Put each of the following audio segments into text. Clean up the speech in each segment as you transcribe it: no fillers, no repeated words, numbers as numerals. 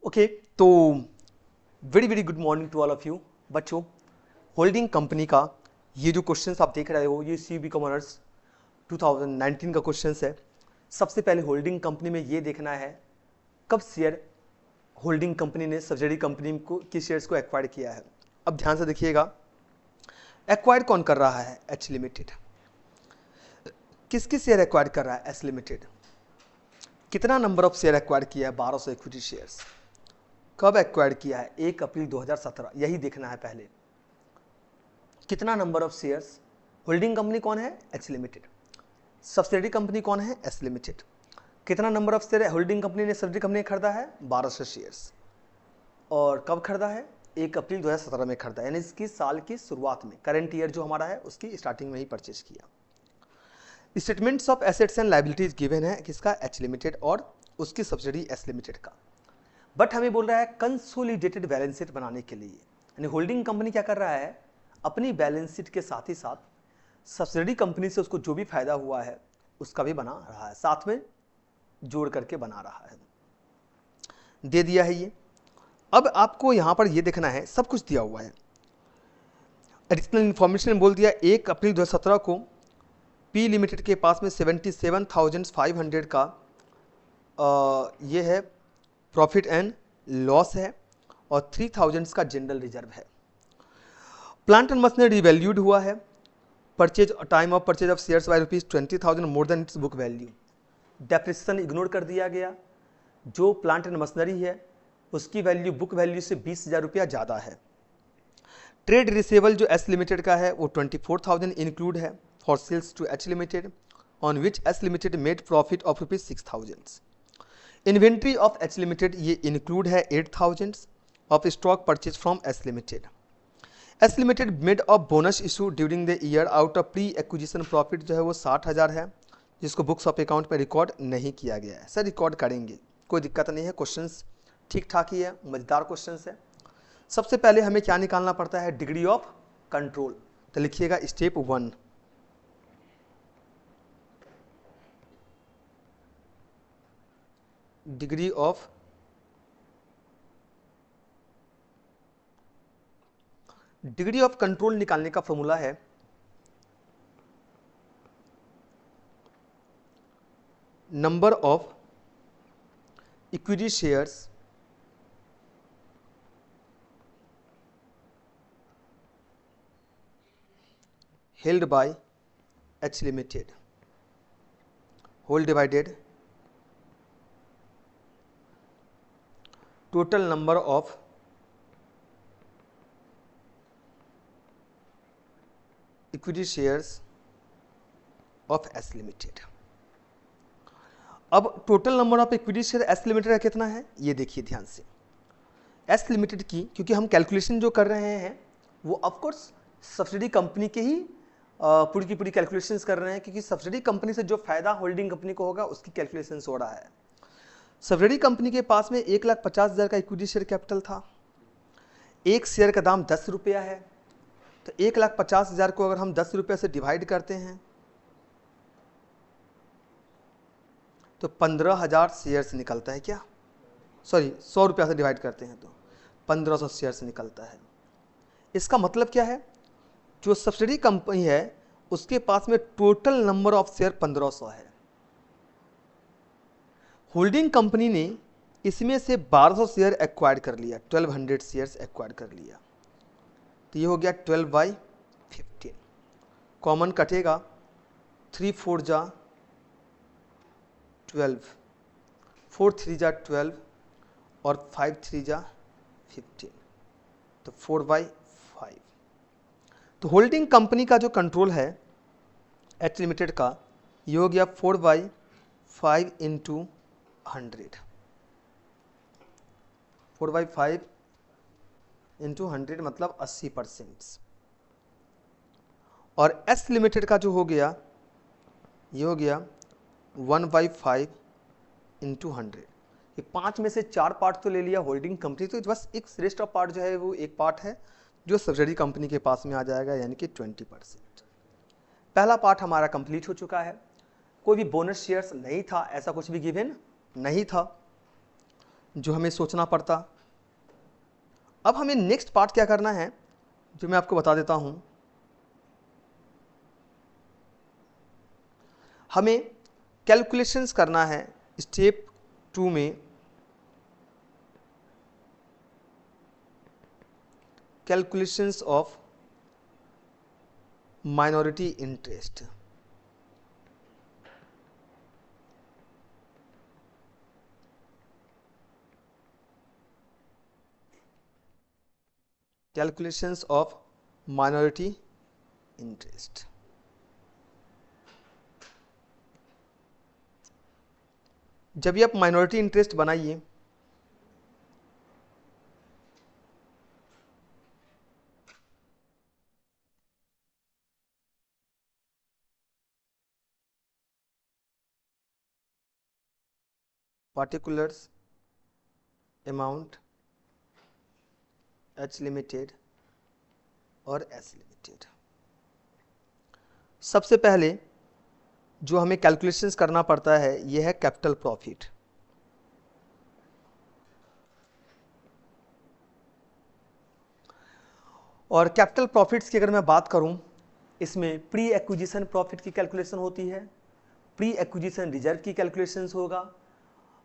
Okay तो very very good morning to all of you बच्चों। Holding company का ये जो क्वेश्चंस आप देख रहे हो ये सीबी कॉमर्स 2019 का क्वेश्चंस है। सबसे पहले होल्डिंग कंपनी में ये देखना है कब शेयर होल्डिंग कंपनी ने सब्सिडरी कंपनी को किस शेयर्स को एक्वायर किया है। अब ध्यान से देखिएगा, एक्वायर कौन कर रहा है? H limited. किसके शेयर एक्वायर कर रहा है? H limited. कितना नंबर ऑफ शेयर एक्वायर किया है? 1200 इक्विटी शेयर्स। कब एक्वायर किया है? 1 अप्रैल 2017। यही देखना है पहले। कितना number of shares? Holding company कौन है? H limited. सब्सिडरी कंपनी कौन है? H limited. कितना number of share holding company ने सब्सिडरी कंपनी ने खरीदा है? 1200 शेयर्स। और कब खरीदा है? 1 अप्रैल 2017 में खरीदा, यानी इसकी साल की शुरुआत में, करंट ईयर जो हमारा है उसकी स्टार्टिंग में ही परचेज किया। Statements of assets and liabilities given है किसका? एच लिमिटेड और उसकी सब्सिडरी एच लिमिटेड का। बट हमें बोल रहा है कंसोलिडेटेड बैलेंस शीट बनाने के लिए, यानी होल्डिंग कंपनी क्या कर रहा है? अपनी बैलेंस शीट के साथ ही साथ सब्सिडरी कंपनी से उसको जो भी फायदा हुआ है उसका भी बना रहा है, साथ में जोड़ करके बना रहा है। दे दिया है ये। अब आपको यहां पर ये देखना है, सब कुछ दिया हुआ है। एडिशनल इंफॉर्मेशन बोल दिया 1 अप्रैल 2017 को पी लिमिटेड के पास में 77,500 का ये है प्रॉफिट एंड लॉस है और 3000 का जनरल रिजर्व है। प्लांट एंड मशीनरी रिवैल्यूड हुआ है। Purchase time of purchase of shares by ₹20,000 more than its book value. Depreciation ignore कर दिया गया। जो प्लांट एंड मशीनरी है उसकी वैल्यू बुक वैल्यू से 20,000 रुपया ज़्यादा है। ट्रेड रिसेबल जो एच लिमिटेड का है वो 24,000 इंक्लूड है for sales to H limited on which H limited made profit of ₹6,000। Inventory of H limited ये इंक्लूड है 8,000 of stock purchase from H limited. H limited made of bonus issue during the year out of pre acquisition profit जो है वो 60,000 है, जिसको books of account में record नहीं किया गया है। सर रिकॉर्ड करेंगे, कोई दिक्कत नहीं है, क्वेश्चंस ठीक ठाक ही है, मजेदार क्वेश्चंस है। सबसे पहले हमें क्या निकालना पड़ता है? Degree of control. तो लिखिएगा स्टेप 1, डिग्री ऑफ कंट्रोल निकालने का फॉर्मूला है number of equity shares held by H limited whole divided total number of equity shares of S limited। अब total number of equity share S limited का कितना है ये देखिए ध्यान से। एस लिमिटेड की क्योंकि हम कैलकुलेशन जो कर रहे हैं वो ऑफकोर्स सब्सिडी कंपनी के ही पूरी की पूरी कैलकुलेशंस कर रहे हैं, क्योंकि सब्सिडी कंपनी से जो फायदा होल्डिंग कंपनी को होगा उसकी कैलकुलेशंस हो रहा है। सब्सिडी कंपनी के पास में 1,50,000 का इक्विटी शेयर कैपिटल था। एक शेयर का दाम 10 रुपया है, तो 1,50,000 को अगर हम 10 रुपये से डिवाइड करते हैं तो 15,000 शेयर्स निकलता है। क्या सॉरी 100 रुपया से डिवाइड करते हैं तो 1500 शेयर्स निकलता है। इसका मतलब क्या है? जो सब्सिडी कंपनी है उसके पास में टोटल नंबर ऑफ शेयर 1500 है। होल्डिंग कंपनी ने इसमें से 1200 शेयर एक्वायर कर लिया, 1200 शेयर्स एक्वायर कर लिया। तो ये हो गया 12/15। कॉमन कटेगा, 3 4 जा 12, 4 3 जा 12 और 5 3 जा 15, तो 4/5। तो होल्डिंग कंपनी का जो कंट्रोल है एच लिमिटेड का ये हो गया 4/5 इंटू 100, 4/5 इंटू 100 मतलब 80%। और एस लिमिटेड का जो हो गया ये हो गया 1/5 इंटू 100। ये 5 में से 4 पार्ट तो ले लिया होल्डिंग कंपनी, तो बस एक रेस्ट ऑफ पार्ट जो है वो एक पार्ट है जो सब्सिडी कंपनी के पास में आ जाएगा, यानी कि 20%। पहला पार्ट हमारा कंप्लीट हो चुका है। कोई भी बोनस शेयर्स नहीं था, ऐसा कुछ भी गिवन नहीं था। जो हमें सोचना पड़ता। अब हमें नेक्स्ट पार्ट क्या करना है, जो मैं आपको बता देता हूं। हमें कैलकुलेशंस करना है स्टेप 2 में। Calculations of minority interest. Calculations of minority interest. जब भी आप माइनॉरिटी इंटरेस्ट बनाइए, पार्टिकुलर्स अमाउंट, एच लिमिटेड और एस लिमिटेड। सबसे पहले जो हमें कैलकुलेशंस करना पड़ता है यह है कैपिटल प्रॉफिट। और कैपिटल प्रॉफिट्स की अगर मैं बात करूं, इसमें प्री एक्विजिशन प्रॉफिट की कैलकुलेशन होती है, प्री एक्विजिशन रिजर्व की कैलकुलेशंस होगा,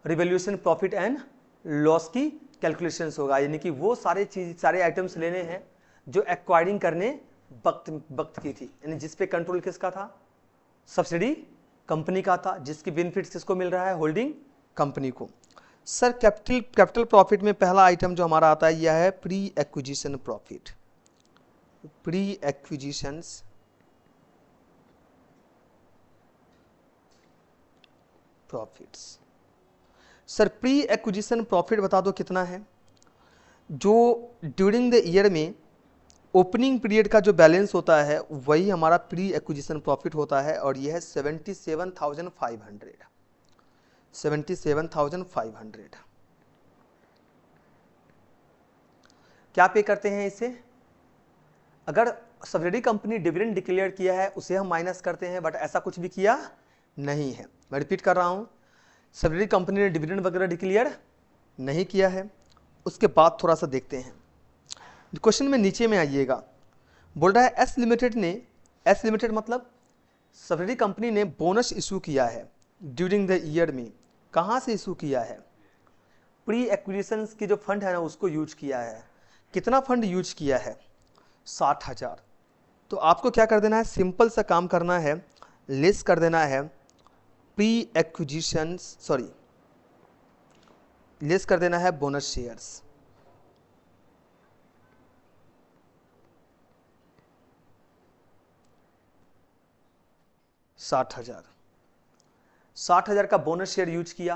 रिवैल्यूएशन प्रॉफिट एंड लॉस की कैलकुलेशंस होगा। यानी कि वो सारे आइटम्स लेने हैं जो एक्वायरिंग करने वक्त की थी, यानी जिस पे कंट्रोल किसका था, सब्सिडी कंपनी का था, जिसकी बेनिफिट्स किसको मिल रहा है, होल्डिंग कंपनी को। सर कैपिटल प्रॉफिट में पहला आइटम जो हमारा आता है यह है pre acquisition profit. Pre acquisitions profits. Sir pre acquisition profit बता दो कितना है। जो ड्यूरिंग द ईयर में ओपनिंग पीरियड का जो बैलेंस होता है वही हमारा प्री एक्विजिशन प्रॉफिट होता है, और यह है 77,500। 77,500 क्या पे करते हैं इसे। अगर सब्सिडी कंपनी डिविडेंड डिक्लेयर किया है उसे हम माइनस करते हैं, बट ऐसा कुछ भी किया नहीं है। मैं रिपीट कर रहा हूं, सब्सिडी कंपनी ने डिविडेंड वगैरह डिक्लेयर नहीं किया है। उसके बाद थोड़ा सा देखते हैं क्वेश्चन में, नीचे में आइएगा। बोल रहा है एस लिमिटेड मतलब सब्सिडी कंपनी ने बोनस इशू किया है ड्यूरिंग द ईयर में। कहाँ से इशू किया है, प्री एक्विजिशन की जो फंड है ना उसको यूज किया है। कितना फंड यूज किया है, 60,000। तो आपको क्या कर देना है, सिंपल सा काम करना है, लेस कर देना है प्री एक्विजिशन, लेस कर देना है बोनस शेयर्स। साठ हजार का बोनस शेयर यूज किया,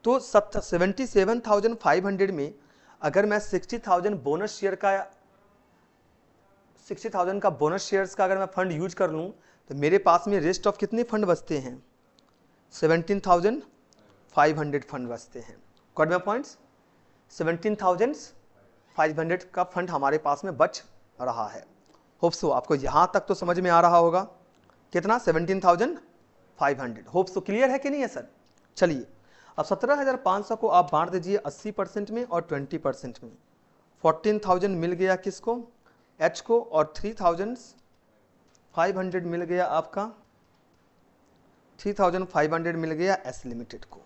तो 77,500 में अगर मैं 60,000 बोनस शेयर का 60,000 का बोनस शेयर्स का अगर मैं फंड यूज कर लूं तो मेरे पास में रेस्ट ऑफ कितने फंड बचते हैं, 17,500 फंड बचते हैं। गॉट माय पॉइंट्स, 17,500 का फंड हमारे पास में बच रहा है। होप सो आपको यहां तक तो समझ में आ रहा होगा। कितना, 17,500। होप सो क्लियर है कि नहीं है सर। चलिए अब 17,500 को आप बांट दीजिए 80% में और 20% में। 14,000 मिल गया किसको, एच को, और 3,500 मिल गया आपका, 3,500 मिल गया एस लिमिटेड को।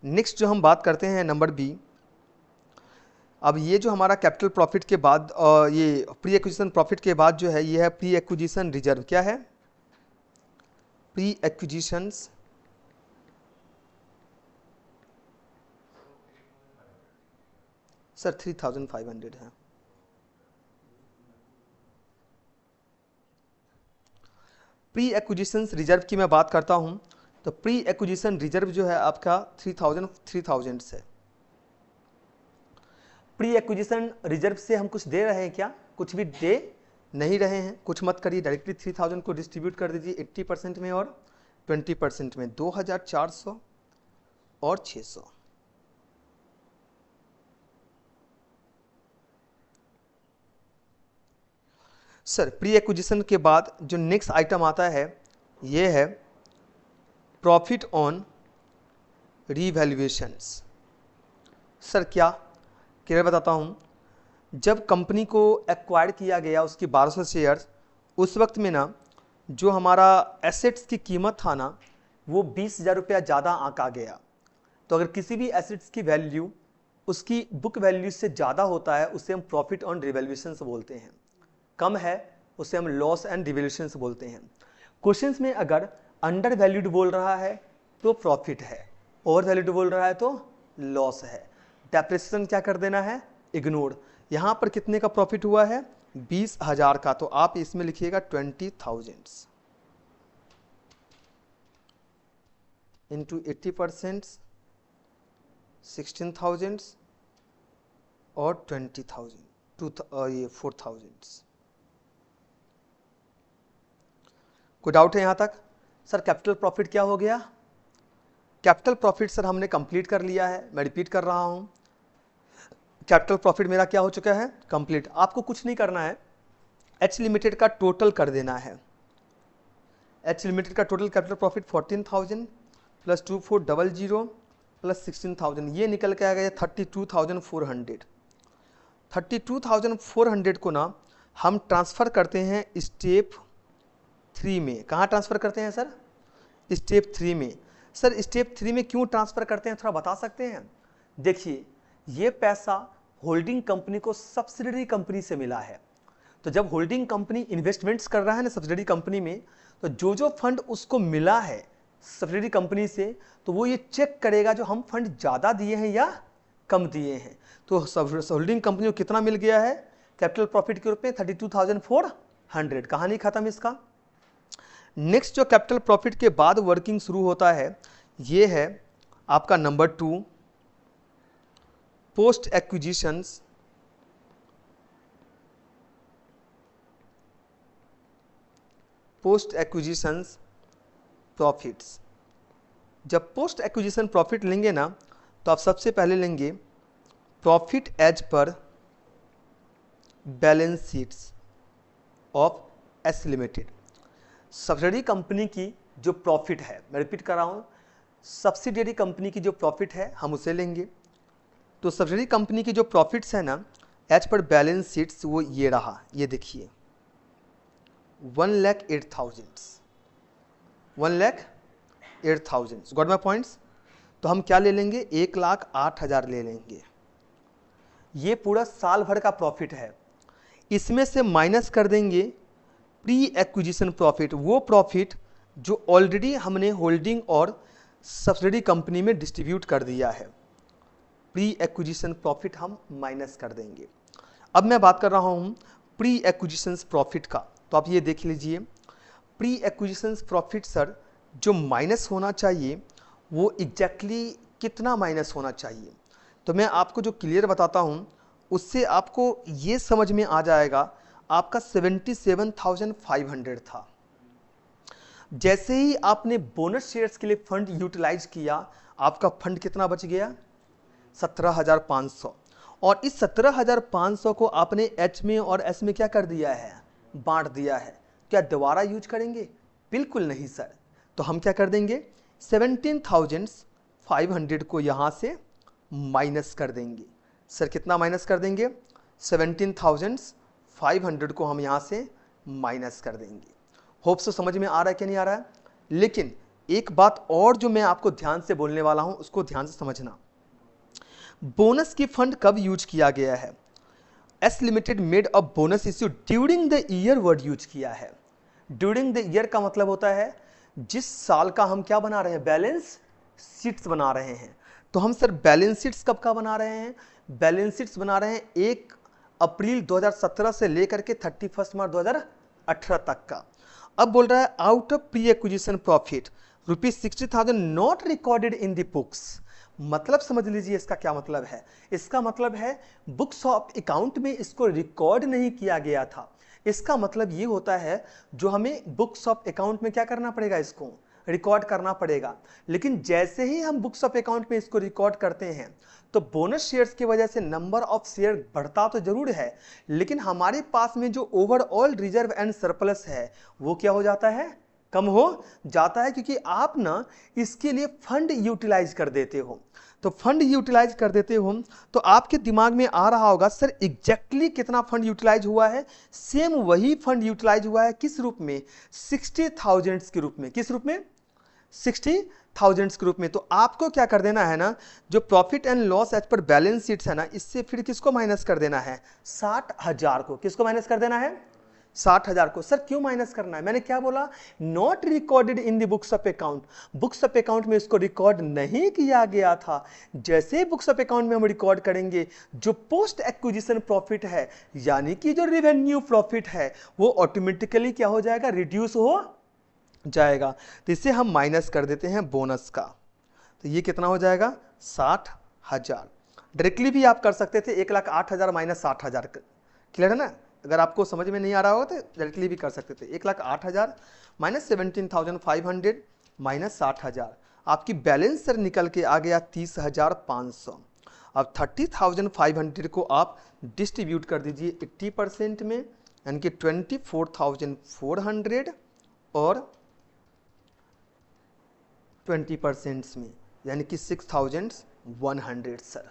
नेक्स्ट जो हम बात करते हैं नंबर बी। अब ये जो हमारा कैपिटल प्रॉफिट के बाद ये प्री एक्विजिशन प्रॉफिट के बाद जो है ये है प्री एक्विजिशन रिजर्व। क्या है, प्री एक्विजिशंस सर 3,500 है। प्री एक्विजिशन रिजर्व की मैं बात करता हूं तो प्री एक्विजिशन रिजर्व जो है आपका 3,000 से। प्री एक्विजिशन रिजर्व से हम कुछ दे रहे हैं क्या, कुछ भी दे नहीं रहे हैं। कुछ मत करिए, डायरेक्टली 3,000 को डिस्ट्रीब्यूट कर दीजिए 80% में और 20% में, 2,400 और 600। सर प्री एक्विजिशन के बाद जो नेक्स्ट आइटम आता है ये है प्रॉफिट ऑन रीवैल्यूएशंस। सर क्या क्लियर बताता हूँ, जब कंपनी को एक्वायर किया गया उसकी 1200 शेयर्स, उस वक्त में ना जो हमारा एसेट्स की कीमत था ना वो 20,000 रुपया ज़्यादा आंका गया। तो अगर किसी भी एसेट्स की वैल्यू उसकी बुक वैल्यू से ज़्यादा होता है उसे हम प्रॉफिट ऑन रिवैल्यूएशंस बोलते हैं, कम है उसे हम लॉस एंड रिवैल्यूएशंस बोलते हैं। क्वेश्चंस में अगर अंडर वैल्यूड बोल रहा है तो प्रॉफिट है, ओवर वैल्यूड बोल रहा है तो लॉस है। डेप्रिसिएशन क्या कर देना है, इग्नोर। यहाँ पर कितने का प्रॉफिट हुआ है, 20,000 का, तो आप इसमें लिखिएगा 20,000 इंटू 80%, 16,000 और 20,000, ये 4,000। कोई डाउट है यहाँ तक? सर कैपिटल प्रॉफिट क्या हो गया? कैपिटल प्रॉफिट सर हमने कंप्लीट कर लिया है, मैं रिपीट कर रहा हूँ, कैपिटल प्रॉफिट मेरा क्या हो चुका है, कंप्लीट। आपको कुछ नहीं करना है, एच लिमिटेड का टोटल कर देना है। एच लिमिटेड का total capital profit 14,000 plus 2400 plus 16,000, ये निकल के आ गया 32,400। 32,400 को ना हम ट्रांसफ़र करते हैं स्टेप 3 में। कहाँ ट्रांसफ़र करते हैं सर? स्टेप 3 में। सर स्टेप 3 में क्यों ट्रांसफ़र करते हैं, थोड़ा बता सकते हैं? देखिए ये पैसा होल्डिंग कंपनी को सब्सिडरी कंपनी से मिला है, तो जब होल्डिंग कंपनी इन्वेस्टमेंट्स कर रहा है ना सब्सिडरी कंपनी में, तो जो फंड उसको मिला है सब्सिडरी कंपनी से, तो वो ये चेक करेगा जो हम फंड ज़्यादा दिए हैं या कम दिए हैं। तो होल्डिंग कंपनी को कितना मिल गया है कैपिटल प्रॉफिट के रूप में, 32,400। कहानी खत्म इसका। नेक्स्ट जो कैपिटल प्रॉफिट के बाद वर्किंग शुरू होता है ये है आपका नंबर 2, पोस्ट एक्विजिशंस प्रॉफिट्स। जब पोस्ट एक्विजिशन प्रॉफिट लेंगे ना तो आप सबसे पहले लेंगे profit as per balance sheets of S limited. Subsidiary company की जो प्रॉफिट है, मैं रिपीट कर रहा हूँ, सब्सिडियरी कंपनी की जो प्रॉफिट है हम उसे लेंगे। तो सब्सिडरी कंपनी की जो प्रॉफिट्स है ना एज पर बैलेंस शीट्स वो ये रहा, ये देखिए 1,08,000, 1,08,000। Got my points? तो हम क्या ले लेंगे, 1,08,000 ले लेंगे। ये पूरा साल भर का प्रॉफिट है, इसमें से माइनस कर देंगे प्री एक्विजिशन प्रॉफिट, वो प्रॉफिट जो ऑलरेडी हमने होल्डिंग और सब्सिडरी कंपनी में डिस्ट्रीब्यूट कर दिया है। प्री एक्विजिशन प्रॉफिट हम माइनस कर देंगे। अब मैं बात कर रहा हूँ प्री एक्विजिशन प्रॉफिट का, तो आप ये देख लीजिए प्री एक्विजिशन प्रॉफिट सर जो माइनस होना चाहिए वो एग्जैक्टली कितना माइनस होना चाहिए। तो मैं आपको जो क्लियर बताता हूँ उससे आपको ये समझ में आ जाएगा। आपका 77,500 था, जैसे ही आपने बोनस शेयर्स के लिए फंड यूटिलाइज किया आपका फंड कितना बच गया, 17,500। और इस 17,500 को आपने एच में और एस में क्या कर दिया है, बांट दिया है। क्या दोबारा यूज करेंगे? बिल्कुल नहीं सर। तो हम क्या कर देंगे, 17,500 को यहाँ से माइनस कर देंगे। सर कितना माइनस कर देंगे, 17,500 को हम यहाँ से माइनस कर देंगे। होप सो समझ में आ रहा है कि नहीं आ रहा है? लेकिन एक बात और जो मैं आपको ध्यान से बोलने वाला हूँ उसको ध्यान से समझना। बोनस की फंड कब यूज किया गया है? S limited made a bonus issue during the year word use किया है। ड्यूरिंग द ईयर का मतलब होता है जिस साल का हम क्या बना रहे हैं, बैलेंस शीट्स बना रहे हैं। तो हम सर बैलेंस शीट्स कब का बना रहे हैं, बैलेंस शीट्स बना रहे हैं 1 अप्रैल 2017 से लेकर के 31 मार्च 2018 तक का। अब बोल रहा है out of pre acquisition profit ₹60,000 not recorded in the books. मतलब समझ लीजिए इसका क्या मतलब है। इसका मतलब है बुक्स ऑफ अकाउंट में इसको रिकॉर्ड नहीं किया गया था। इसका मतलब ये होता है जो हमें बुक्स ऑफ अकाउंट में क्या करना पड़ेगा, इसको रिकॉर्ड करना पड़ेगा। लेकिन जैसे ही हम बुक्स ऑफ अकाउंट में इसको रिकॉर्ड करते हैं तो बोनस शेयर्स की वजह से नंबर ऑफ शेयर बढ़ता तो जरूर है, लेकिन हमारे पास में जो ओवरऑल रिजर्व एंड सरप्लस है वो क्या हो जाता है, कम हो जाता है, क्योंकि आप ना इसके लिए फंड यूटिलाइज कर देते हो। तो फंड यूटिलाइज कर देते हो तो आपके दिमाग में आ रहा होगा सर एग्जैक्टली कितना फंड यूटिलाइज हुआ है। सेम वही फंड यूटिलाइज हुआ है, किस रूप में, 60,000 के रूप में। किस रूप में, 60,000 के रूप में। तो आपको क्या कर देना है ना, जो profit and loss as per balance sheets है ना, इससे फिर किसको माइनस कर देना है, 60,000 को। किसको माइनस कर देना है, 60,000 को। सर क्यों माइनस करना है, मैंने क्या बोला, not recorded in the books of account. Books of account में इसको रिकॉर्ड नहीं किया गया था। जैसे ही बुक्स ऑफ अकाउंट में हम रिकॉर्ड करेंगे, जो पोस्ट एक्विजिशन प्रॉफिट है यानी कि जो रेवेन्यू प्रॉफिट है, वो ऑटोमेटिकली क्या हो जाएगा, रिड्यूस हो जाएगा। तो इसे हम माइनस कर देते हैं बोनस का। तो ये कितना हो जाएगा, 60,000। डायरेक्टली भी आप कर सकते थे, 1,08,000 माइनस 60,000। क्लियर है ना, अगर आपको समझ में नहीं आ रहा होगा तो डायरेक्टली भी कर सकते थे। 1,08,000 माइनस 17,500 माइनस 60,000, आपकी बैलेंस सर निकल के आ गया 30,500। अब 30,500 को आप डिस्ट्रीब्यूट कर दीजिए 80% में, यानी कि 24,400 और 20% में, यानी कि 6,100 सर।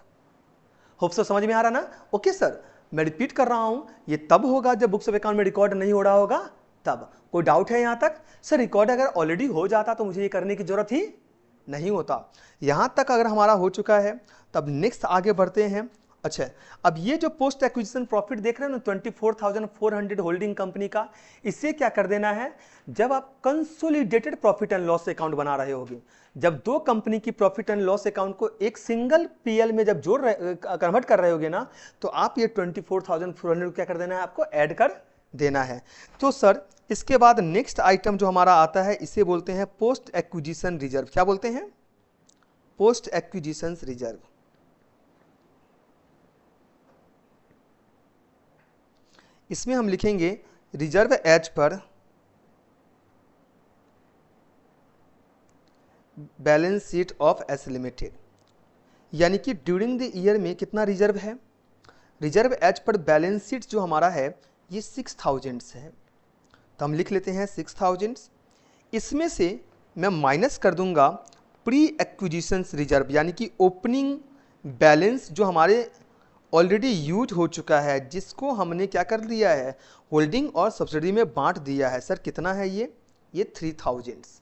होप सो समझ में आ रहा ना। ओके सर, मैं रिपीट कर रहा हूं, ये तब होगा जब बुक्स ऑफ अकाउंट में रिकॉर्ड नहीं हो रहा होगा तब। कोई डाउट है यहां तक? सर रिकॉर्ड अगर ऑलरेडी हो जाता तो मुझे ये करने की जरूरत ही नहीं होता। यहां तक अगर हमारा हो चुका है, तब नेक्स्ट आगे बढ़ते हैं। अच्छा, अब ये जो पोस्ट एक्विजिशन प्रॉफिट देख रहे हैं ना 24,400 होल्डिंग कंपनी का, इससे क्या कर देना है, जब आप consolidated profit and loss account बना रहे होगे, जब दो कंपनी की प्रॉफिट एंड लॉस अकाउंट को एक सिंगल पीएल में जब कन्वर्ट कर रहे होगे ना, तो आप ये 24,400 क्या कर देना है, आपको ऐड कर देना है। तो सर इसके बाद नेक्स्ट आइटम जो हमारा आता है, इसे बोलते हैं पोस्ट एक्विजिशन रिजर्व। क्या बोलते हैं, पोस्ट एक्विजिशन रिजर्व। इसमें हम लिखेंगे reserve as per balance sheet of S limited, यानी कि ड्यूरिंग द ईयर में कितना रिजर्व है। Reserve as per balance sheet जो हमारा है ये 6,000 है, तो हम लिख लेते हैं 6,000। इसमें से मैं माइनस कर दूंगा प्री एक्विजिशन रिजर्व, यानी कि ओपनिंग बैलेंस जो हमारे ऑलरेडी यूज हो चुका है, जिसको हमने क्या कर दिया है, होल्डिंग और सब्सिडी में बांट दिया है। सर कितना है ये 3,000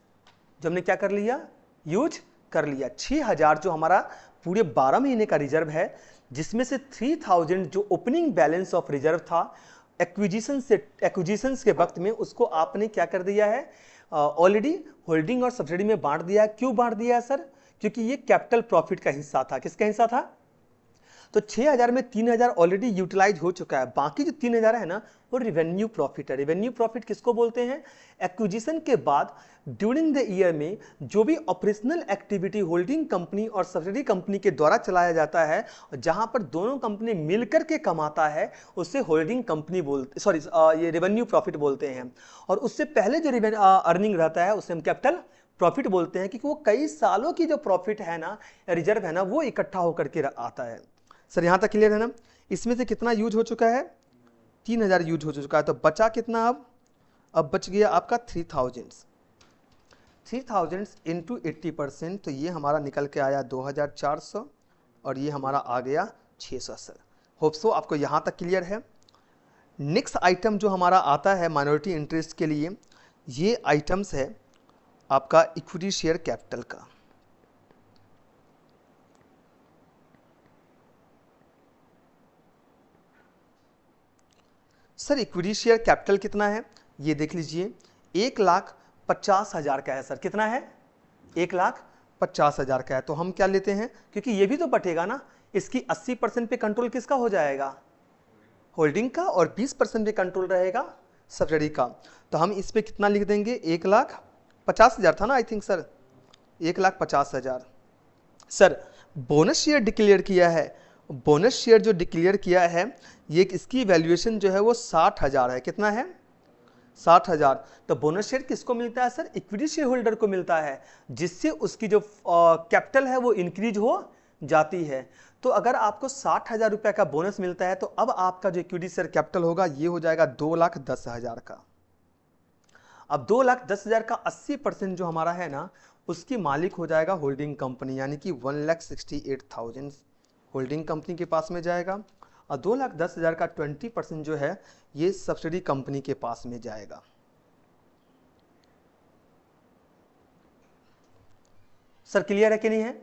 जो हमने क्या कर लिया, यूज कर लिया। 6,000 जो हमारा पूरे 12 महीने का रिजर्व है, जिसमें से 3,000 जो ओपनिंग बैलेंस ऑफ रिजर्व था एक्विजिशन के वक्त में, उसको आपने क्या कर दिया है, ऑलरेडी होल्डिंग और सब्सिडी में बांट दिया। क्यों बांट दिया है सर, क्योंकि ये कैपिटल प्रॉफिट का हिस्सा था। किसका हिस्सा था, तो 6,000 में 3,000 ऑलरेडी यूटिलाइज हो चुका है, बाकी जो 3,000 है ना वो रेवेन्यू प्रॉफिट है। रेवेन्यू प्रॉफिट किसको बोलते हैं, एक्विजिशन के बाद ड्यूरिंग द ईयर में जो भी ऑपरेशनल एक्टिविटी होल्डिंग कंपनी और सब्सिडी कंपनी के द्वारा चलाया जाता है, जहां पर दोनों कंपनी मिलकर के कमाता है, उससे होल्डिंग कंपनी बोलते, सॉरी ये रेवेन्यू प्रॉफिट बोलते हैं। और उससे पहले जो अर्निंग रहता है उसे हम कैपिटल प्रॉफिट बोलते हैं, क्योंकि वो कई सालों की जो प्रॉफिट है ना, रिजर्व है ना, वो इकट्ठा होकर के आता है। सर यहाँ तक क्लियर है ना। इसमें से कितना यूज हो चुका है, 3,000 यूज हो चुका है, तो बचा कितना, अब बच गया आपका 3,000 इंटू 80%, तो ये हमारा निकल के आया 2,400 और ये हमारा आ गया 600। सर होप सो आपको यहाँ तक क्लियर है। नेक्स्ट आइटम जो हमारा आता है माइनॉरिटी इंटरेस्ट के लिए, ये आइटम्स है आपका इक्विटी शेयर कैपिटल का। सर इक्विटी शेयर कैपिटल कितना है, ये देख लीजिए, 1,50,000 का है। सर कितना है, 1,50,000 का है। तो हम क्या लेते हैं, क्योंकि ये भी तो बटेगा ना, इसकी 80% पे कंट्रोल किसका हो जाएगा, होल्डिंग का, और 20% पे कंट्रोल रहेगा सब्सिडी का। तो हम इस पे कितना लिख देंगे, 1,50,000 था ना I think sir, 1,50,000। Sir bonus share declare किया है, बोनस शेयर जो डिक्लेयर किया है, ये इसकी वैल्यूएशन जो है वो 60,000 है। कितना है, 60,000। तो बोनस शेयर किसको मिलता है सर, इक्विटी शेयर होल्डर को मिलता है, जिससे उसकी जो कैपिटल है वो इंक्रीज हो जाती है। तो अगर आपको 60,000 रुपये का बोनस मिलता है, तो अब आपका जो इक्विटी शेयर कैपिटल होगा ये हो जाएगा 2,10,000 का। अब 2,10,000 का 80% जो हमारा है ना, उसकी मालिक हो जाएगा होल्डिंग कंपनी, यानी कि 1,68,000 होल्डिंग कंपनी के पास में जाएगा, और 2,10,000 का 20% जो है ये सब्सिडी कंपनी के पास में जाएगा। सर क्लियर है कि नहीं है?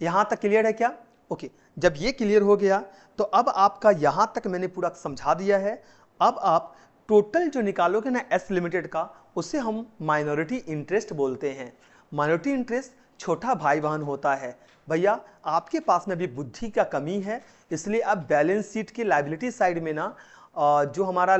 यहां तक क्लियर है क्या? ओके, जब ये क्लियर हो गया तो अब आपका यहां तक मैंने पूरा समझा दिया है। अब आप टोटल जो निकालोगे ना एस लिमिटेड का, उसे हम माइनॉरिटी इंटरेस्ट बोलते हैं। माइनॉरिटी इंटरेस्ट छोटा भाई बहन होता है। भैया आपके पास में भी बुद्धि का कमी है, इसलिए अब बैलेंस शीट की लायबिलिटी साइड में ना जो हमारा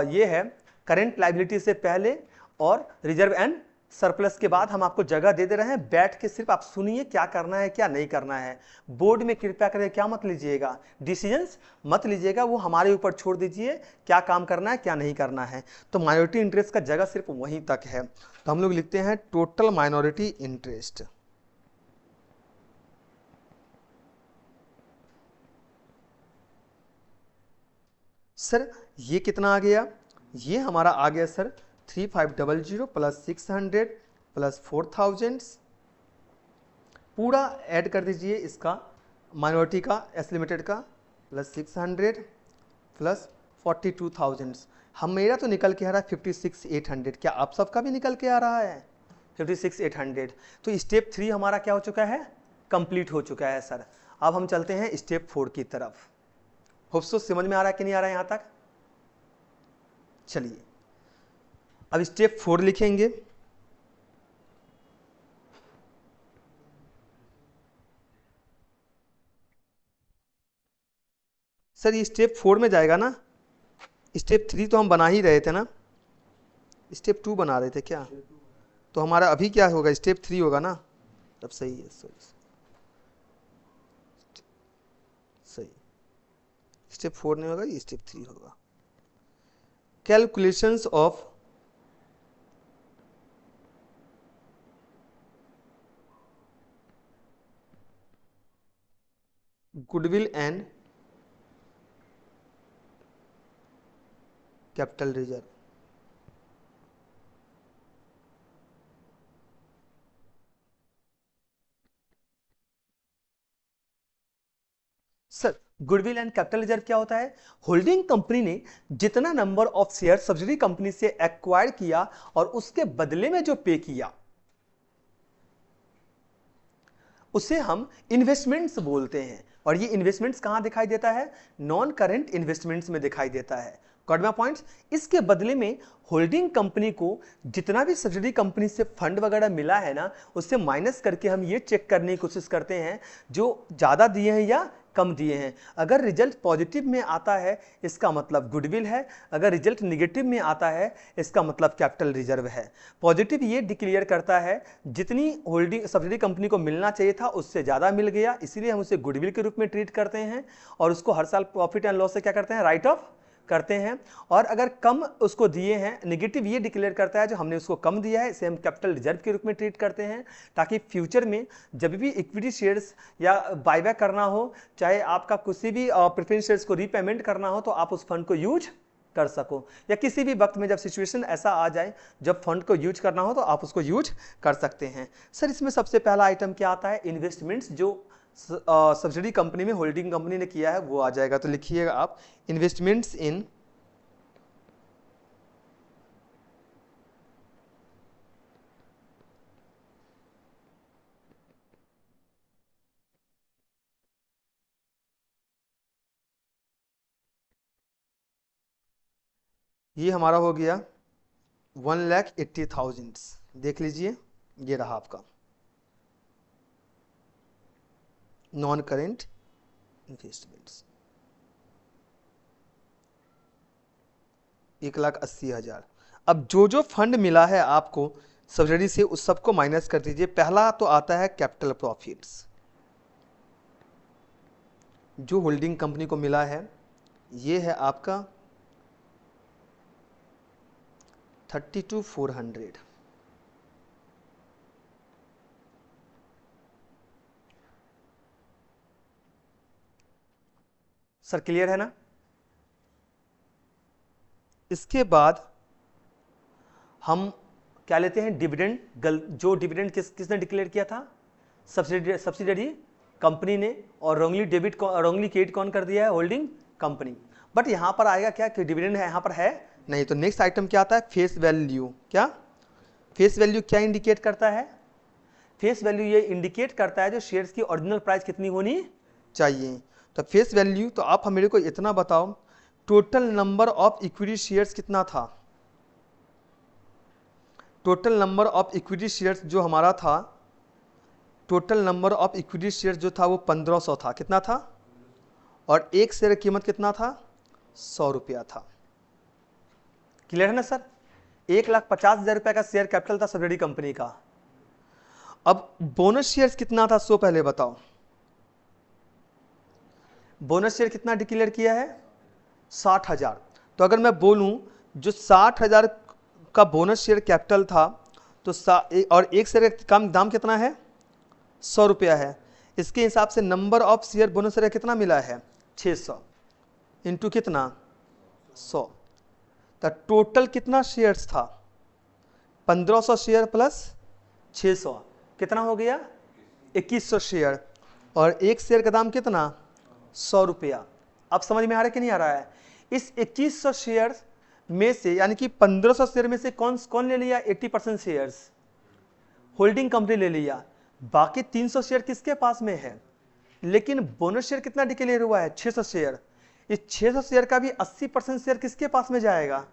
ये है करेंट लायबिलिटी से पहले और रिजर्व एंड सरप्लस के बाद हम आपको जगह दे रहे हैं, बैठ के सिर्फ आप सुनिए क्या करना है क्या नहीं करना है। बोर्ड में कृपया करके क्या मत लीजिएगा, डिसीजंस मत लीजिएगा, वो हमारे ऊपर छोड़ दीजिए क्या काम करना है क्या नहीं करना है। तो माइनॉरिटी इंटरेस्ट का जगह सिर्फ वहीं तक है, तो हम लोग लिखते हैं टोटल माइनॉरिटी इंटरेस्ट। सर ये कितना आ गया? ये हमारा आ गया सर 3,500 प्लस 600 प्लस 4,000, पूरा ऐड कर दीजिए इसका माइनॉरिटी का एस लिमिटेड का, प्लस 600 प्लस 42,000। हम मेरा तो निकल के आ रहा है 56,800, क्या आप सबका भी निकल के आ रहा है 56,800? तो स्टेप 3 हमारा क्या हो चुका है? कंप्लीट हो चुका है सर। अब हम चलते हैं स्टेप 4 की तरफ। होप्सो समझ में आ रहा है कि नहीं आ रहा है यहां तक? चलिए अब स्टेप 4 लिखेंगे। सर ये स्टेप 4 में जाएगा ना? स्टेप 3 तो हम बना ही रहे थे ना, स्टेप 2 बना रहे थे क्या? तो हमारा अभी क्या होगा? स्टेप 3 होगा ना? तब सही है, सही। स्टेप 4 नहीं होगा, ये स्टेप 3 होगा। Calculations of goodwill and capital reserve. Sir goodwill and capital reserve क्या होता है? होल्डिंग कंपनी ने जितना number of share subsidy company से एक्वायर किया और उसके बदले में जो पे किया, उसे हम इन्वेस्टमेंट्स बोलते हैं। और ये इन्वेस्टमेंट्स कहां दिखाई देता है? नॉन करेंट इन्वेस्टमेंट्स में दिखाई देता है। Got my points? इसके बदले में होल्डिंग कंपनी को जितना भी सब्सिडी कंपनी से फंड वगैरह मिला है ना, उससे माइनस करके हम ये चेक करने की कोशिश करते हैं जो ज्यादा दिए हैं या कम दिए हैं। अगर रिजल्ट पॉजिटिव में आता है इसका मतलब गुडविल है, अगर रिजल्ट निगेटिव में आता है इसका मतलब कैपिटल रिजर्व है। पॉजिटिव ये डिक्लेयर करता है जितनी होल्डिंग सब्सिडी कंपनी को मिलना चाहिए था उससे ज़्यादा मिल गया, इसलिए हम उसे गुडविल के रूप में ट्रीट करते हैं और उसको हर साल प्रॉफिट एंड लॉस से क्या करते हैं? राइट ऑफ करते हैं। और अगर कम उसको दिए हैं, नेगेटिव ये डिक्लेयर करता है जो हमने उसको कम दिया है, इसे हम कैपिटल रिजर्व के रूप में ट्रीट करते हैं, ताकि फ्यूचर में जब भी इक्विटी शेयर्स या बायबैक करना हो, चाहे आपका किसी भी प्रेफरेंस शेयर्स को रीपेमेंट करना हो, तो आप उस फंड को यूज कर सको, या किसी भी वक्त में जब सिचुएशन ऐसा आ जाए जब फंड को यूज करना हो तो आप उसको यूज कर सकते हैं। सर इसमें सबसे पहला आइटम क्या आता है? इन्वेस्टमेंट्स जो सब्सिडी कंपनी में होल्डिंग कंपनी ने किया है वो आ जाएगा। तो लिखिएगा आप इन्वेस्टमेंट्स इन ये हमारा हो गया 1,80,000। देख लीजिए ये रहा आपका नॉन करेंट इन्वेस्टमेंट्स 1,80,000। अब जो जो फंड मिला है आपको सब्सिडी से उस सबको माइनस कर दीजिए। पहला तो आता है कैपिटल प्रॉफिट्स, जो होल्डिंग कंपनी को मिला है ये है आपका 32,400। सर क्लियर है ना? इसके बाद हम क्या लेते हैं, डिविडेंड। जो डिविडेंड किसने डिक्लेयर किया था, सब्सिडरी कंपनी ने, और रॉन्गली क्रेडिट कौन कर दिया है, होल्डिंग कंपनी। बट यहां पर आएगा क्या कि डिविडेंड है, यहां पर है नहीं। तो नेक्स्ट आइटम क्या आता है, फेस वैल्यू। क्या फेस वैल्यू क्या इंडिकेट करता है, फेस वैल्यू ये इंडिकेट करता है जो शेयर्स की ओरिजिनल प्राइस कितनी होनी चाहिए। तो फेस वैल्यू, तो आप मेरे को इतना बताओ, total number of equity shares कितना था, total number of equity shares जो हमारा था, total number of equity shares जो था वो 1500 था। कितना था, और एक शेयर की कीमत कितना था, 100 रुपया था। क्लियर है ना सर। 1,50,000 रुपये का शेयर कैपिटल था सब्सिडरी कंपनी का। अब बोनस शेयर्स कितना था, सो पहले बताओ, बोनस शेयर कितना डिक्लेयर किया है, 60,000। तो अगर मैं बोलूं जो 60,000 का बोनस शेयर कैपिटल था, तो और एक शेयर का दाम कितना है, 100 रुपया है। इसके हिसाब से number of share bonus share कितना मिला है, 600 इंटू कितना, 100। तो टोटल कितना शेयर्स था, 1500 शेयर प्लस 600 कितना हो गया, 2100 शेयर, और एक शेयर का दाम कितना, 100 रुपया। अब समझ में आ रहा है कि नहीं आ रहा है। इस 2100 शेयर में से, यानी कि 1500 शेयर में से कौन कौन ले लिया, 80% शेयर्स होल्डिंग कंपनी ले लिया, बाकी 300 शेयर किसके पास में है। लेकिन बोनस शेयर कितना डिक्लेयर हुआ है, 600 शेयर। इस 600 शेयर का भी 80% शेयर किसके पास में जाएगा,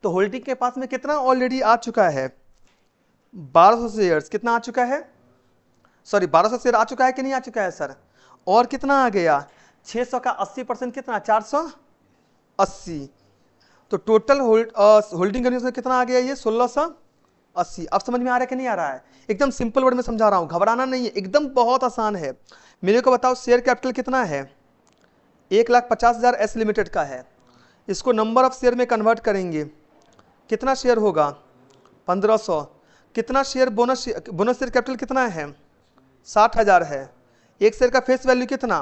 तो होल्डिंग के पास में कितना ऑलरेडी आ चुका है, 1200 शेयर्स। कितना आ चुका है, सॉरी 1200 शेयर आ चुका है कि नहीं आ चुका है सर, और कितना आ गया, 600 का 80% कितना, 480। तो टोटल होल्डिंग कंपनी में कितना आ गया, ये 1680। अब समझ में आ रहा है कि नहीं आ रहा है। एकदम सिंपल वर्ड में समझा रहा हूं, घबराना नहीं है, एकदम बहुत आसान है। मेरे को बताओ शेयर कैपिटल कितना है, 1,50,000 एस लिमिटेड का है। इसको नंबर ऑफ शेयर में कन्वर्ट करेंगे, कितना शेयर होगा, 1500। कितना शेयर बोनस शेयर कैपिटल कितना है, 60,000 है। एक शेयर का फेस वैल्यू कितना,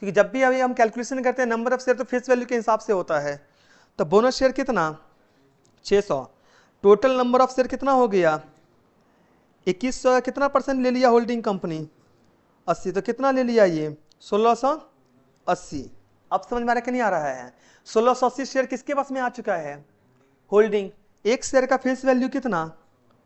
क्योंकि जब भी अभी हम कैलकुलेशन करते हैं नंबर ऑफ शेयर तो फेस वैल्यू के हिसाब से होता है। तो बोनस शेयर कितना, 600। टोटल नंबर ऑफ शेयर कितना हो गया, 2100। कितना परसेंट ले लिया होल्डिंग कंपनी, 80। तो कितना ले लिया ये, 1680। अब समझ में आ रहा है कि नहीं आ रहा है। 1680 शेयर किसके पास में आ चुका है, होल्डिंग। एक शेयर का फेस वैल्यू कितना,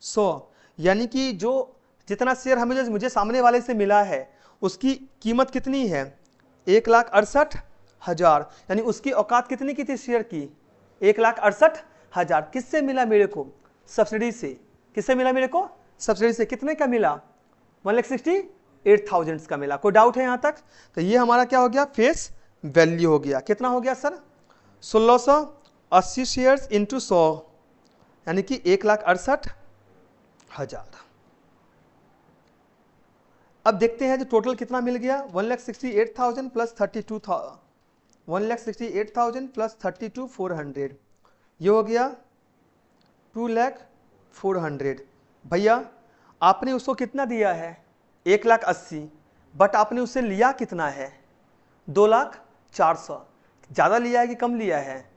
100। यानी कि जो जितना शेयर हमें मुझे सामने वाले से मिला है उसकी कीमत कितनी है, 1,68,000। यानी उसकी औकात कितनी की थी शेयर की, 1,68,000। किससे मिला मेरे को, सब्सिडी से। किससे मिला मेरे को, सब्सिडी से। कितने का मिला, 1,68,000 का मिला। कोई डाउट है यहाँ तक। तो ये हमारा क्या हो गया, फेस वैल्यू हो गया। कितना हो गया सर, 1680 शेयर्स इंटू 100, यानी कि 1,68,000। अब देखते हैं जो टोटल कितना मिल गया, 1,68,000 प्लस 32,000, 1,68,000 प्लस 32,400, ये हो गया 2,04,000। भैया आपने उसको कितना दिया है, 1,80,000, बट आपने उससे लिया कितना है, 2,04,000। ज़्यादा लिया है कि कम लिया है,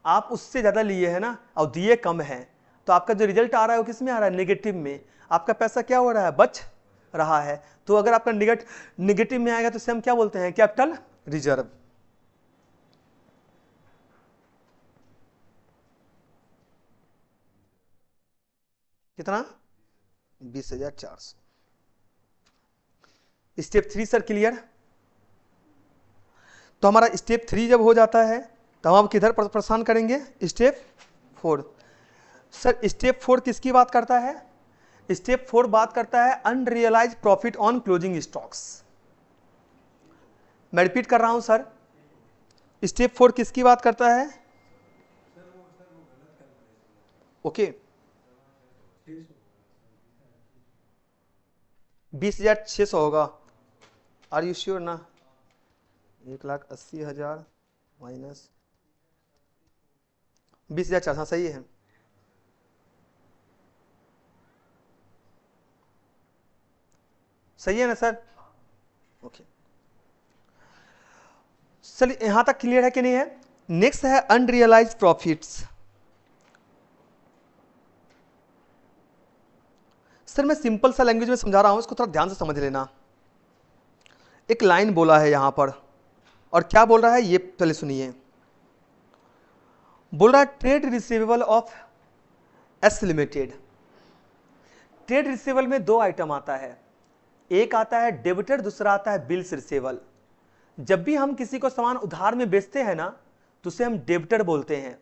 आप उससे ज़्यादा लिए हैं ना, और दिए कम हैं। तो आपका जो रिजल्ट आ रहा है वो किस में आ रहा है, नेगेटिव में। आपका पैसा क्या हो रहा है, बच रहा है। तो अगर आपका नेगेटिव में आएगा तो इसे हम क्या बोलते हैं, कैपिटल रिजर्व। कितना, 20,400। Step 3 sir clear. तो हमारा स्टेप 3 जब हो जाता है तो हम किधर प्रस्थान करेंगे, स्टेप 4। सर स्टेप 4 किसकी बात करता है, स्टेप 4 बात करता है unrealised profit on closing stocks. मैं रिपीट कर रहा हूं सर, स्टेप 4 किसकी बात करता है, ओके 20,600 होगा। आर यू श्योर ना, 1,80,000 माइनस 20,400, हाँ सही है। सही है ना सर, ओके। चलिए यहां तक क्लियर है कि नहीं है। नेक्स्ट है अनरियलाइज प्रॉफिट्स। सर मैं सिंपल सा लैंग्वेज में समझा रहा हूं, इसको थोड़ा ध्यान से समझ लेना। एक लाइन बोला है यहां पर, और क्या बोल रहा है ये पहले सुनिए। बोल रहा है trade receivable of S limited. Trade receivable में दो आइटम आता है, एक आता है डेबिटर, दूसरा आता है बिल्स रिसीवेबल। जब भी हम किसी को सामान उधार में बेचते हैं ना तो उसे हम डेबिटर बोलते हैं,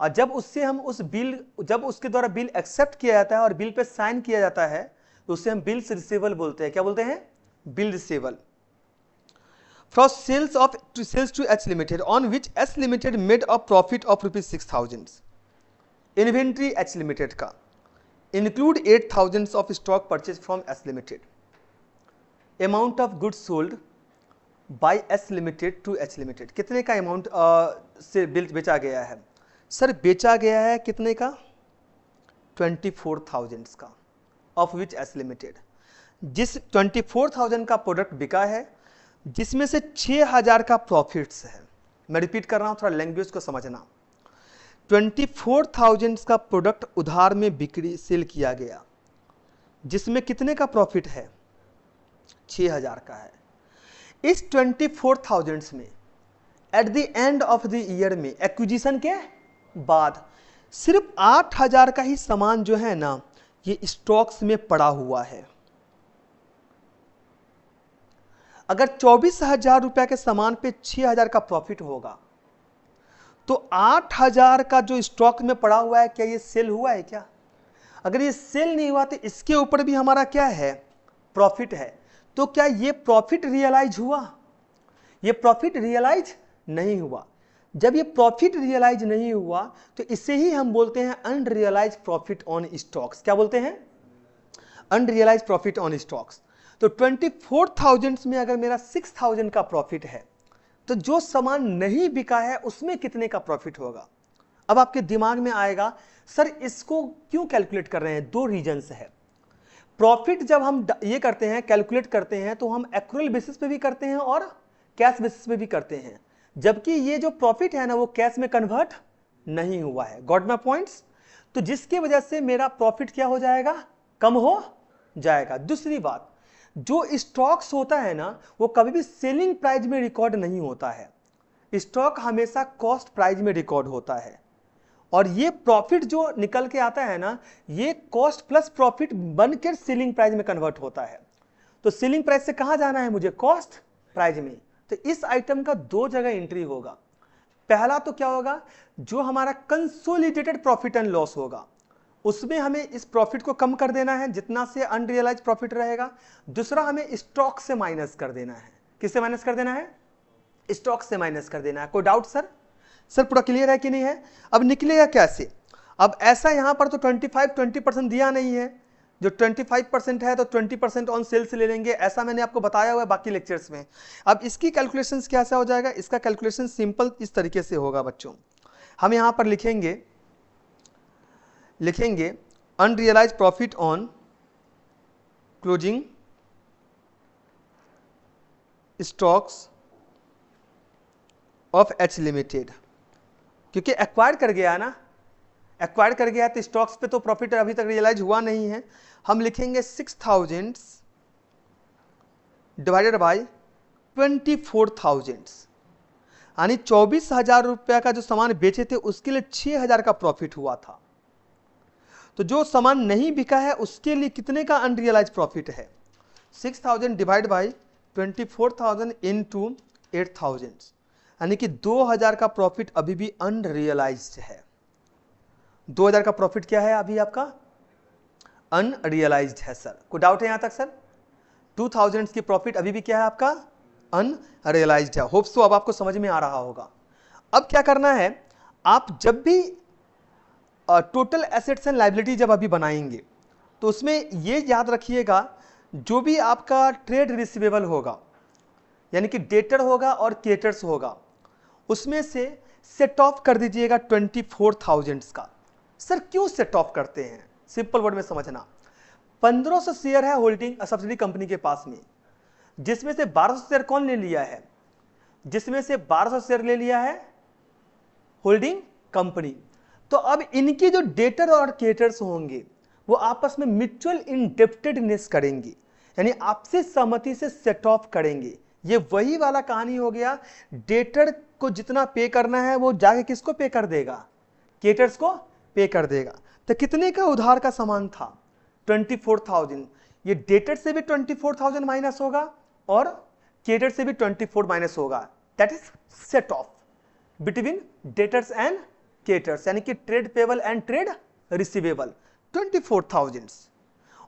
और जब उससे हम उस बिल, जब उसके द्वारा बिल एक्सेप्ट किया जाता है और बिल पे साइन किया जाता है तो उसे हम बिल्स रिसीवेबल बोलते हैं। क्या बोलते हैं? Bill receivable. From sales to H limited on which H limited made a profit of ₹6,000। Inventory H limited का include 8,000 of stock purchase from H limited. Amount of goods sold by H limited to H limited. कितने का amount से bill बेचा गया है? Sir बेचा गया है कितने का? 24,000 का, ऑफ विच एच लिमिटेड। जिस 24,000 का प्रोडक्ट बिका है जिसमें से 6,000 का प्रॉफिट्स है। मैं रिपीट कर रहा हूं, थोड़ा लैंग्वेज को समझना। 24,000 का प्रोडक्ट उधार में बिक्री सेल किया गया, जिसमें कितने का प्रॉफिट है? 6,000 का है। इस 24,000 में at the end of the year में एक्विजिशन के बाद सिर्फ 8,000 का ही सामान जो है ना ये स्टॉक्स में पड़ा हुआ है। अगर 24,000 रुपए के सामान पे 6,000 का प्रॉफिट होगा तो 8,000 का जो स्टॉक में पड़ा हुआ है क्या ये सेल हुआ है क्या? अगर ये सेल नहीं हुआ तो इसके ऊपर भी हमारा क्या है? प्रॉफिट है। तो क्या ये प्रॉफिट रियलाइज हुआ? ये प्रॉफिट रियलाइज नहीं हुआ। जब ये प्रॉफिट रियलाइज नहीं हुआ तो इसे ही हम बोलते हैं अनरियलाइज प्रॉफिट ऑन स्टॉक्स। क्या बोलते हैं? Unrealised profit on stocks. तो 24,000 में अगर मेरा 6,000 का प्रॉफिट है तो जो सामान नहीं बिका है उसमें कितने का प्रॉफिट होगा? अब आपके दिमाग में आएगा सर इसको क्यों कैलकुलेट कर रहे हैं? दो रीजंस है। प्रॉफिट जब हम ये करते हैं, कैलकुलेट करते हैं, तो हम एक्रूअल बेसिस पे भी करते हैं और कैश बेसिस पे भी करते हैं, जबकि ये जो प्रॉफिट है ना वो कैश में कन्वर्ट नहीं हुआ है। Got my points? तो जिसकी वजह से मेरा प्रॉफिट क्या हो जाएगा? कम हो जाएगा। दूसरी बात, जो स्टॉक्स होता है ना वो कभी भी सेलिंग प्राइस में रिकॉर्ड नहीं होता है। स्टॉक हमेशा कॉस्ट प्राइस में रिकॉर्ड होता है, और ये प्रॉफिट जो निकल के आता है ना ये कॉस्ट प्लस प्रॉफिट बनकर सेलिंग प्राइस में कन्वर्ट होता है। तो सेलिंग प्राइस से कहां जाना है मुझे? कॉस्ट प्राइस में। तो इस आइटम का दो जगह एंट्री होगा। पहला तो क्या होगा, जो हमारा कंसोलिडेटेड प्रॉफिट एंड लॉस होगा उसमें हमें इस प्रॉफिट को कम कर देना है जितना से अनरियलाइज प्रॉफिट रहेगा। दूसरा हमें स्टॉक से माइनस कर देना है। किससे माइनस कर देना है? स्टॉक से माइनस कर देना है। कोई डाउट सर? सर पूरा क्लियर है कि नहीं है? अब निकलेगा कैसे? अब ऐसा यहां पर तो 20% दिया नहीं है। जो 25% है तो 20% ऑन सेल से ले लेंगे, ऐसा मैंने आपको बताया हुआ है बाकी लेक्चर्स में। अब इसकी कैलकुलेशन कैसा हो जाएगा? इसका कैलकुलेशन सिंपल इस तरीके से होगा बच्चों। हम यहां पर लिखेंगे unrealised profit on closing stocks of H limited, क्योंकि एक्वायर कर गया ना, एक्वायर कर गया तो स्टॉक्स पे तो प्रॉफिट अभी तक रियलाइज हुआ नहीं है। हम लिखेंगे 6,000 डिवाइडेड बाय 24,000, यानी 24,000 रुपया का जो सामान बेचे थे उसके लिए 6,000 का प्रॉफिट हुआ था। तो जो सामान नहीं बिका है उसके लिए कितने का अनरियलाइज प्रॉफिट है? 6,000 डिवाइड बाई 24,000 इंटू 8,000, यानी कि 2,000 का प्रॉफिट अभी भी अनरियलाइज्ड है। 2,000 का प्रॉफिट क्या है अभी आपका? अनरियलाइज्ड है। सर कोई डाउट है यहां तक? सर 2,000 की प्रॉफिट अभी भी क्या है आपका? अनरियलाइज्ड है। होप्स तो अब आपको समझ में आ रहा होगा। अब क्या करना है, आप जब भी टोटल एसेट्स एंड लायबिलिटी जब अभी बनाएंगे तो उसमें ये याद रखिएगा, जो भी आपका ट्रेड रिसीवेबल होगा यानी कि डेटर होगा और क्रेडिटर्स होगा, उसमें से सेट ऑफ कर दीजिएगा 24,000 का। सर क्यों सेट ऑफ करते हैं? सिंपल वर्ड में समझना। 1,500 शेयर है होल्डिंग सब्सिडी कंपनी के पास में, जिसमें से 1,200 शेयर कौन ले लिया है? जिसमें से 1,200 शेयर ले लिया है होल्डिंग कंपनी। तो अब इनकी जो डेटर और क्रेडिटर्स होंगे वो आपस में म्यूचुअल इंडेप्टेडनेस करेंगे, यानी आपसे सहमति से सेट ऑफ करेंगे। ये वही वाला कहानी हो गया, डेटर को जितना पे करना है वो जाके किसको पे कर देगा, क्रेडिटर्स को पे कर देगा। तो कितने का उधार का सामान था, 24,000। ये डेटर से भी 24,000 माइनस होगा और क्रेडिटर से भी 24 माइनस होगा। That is set of between debtors and creditors, यानी कि trade payable and trade receivable 24,000।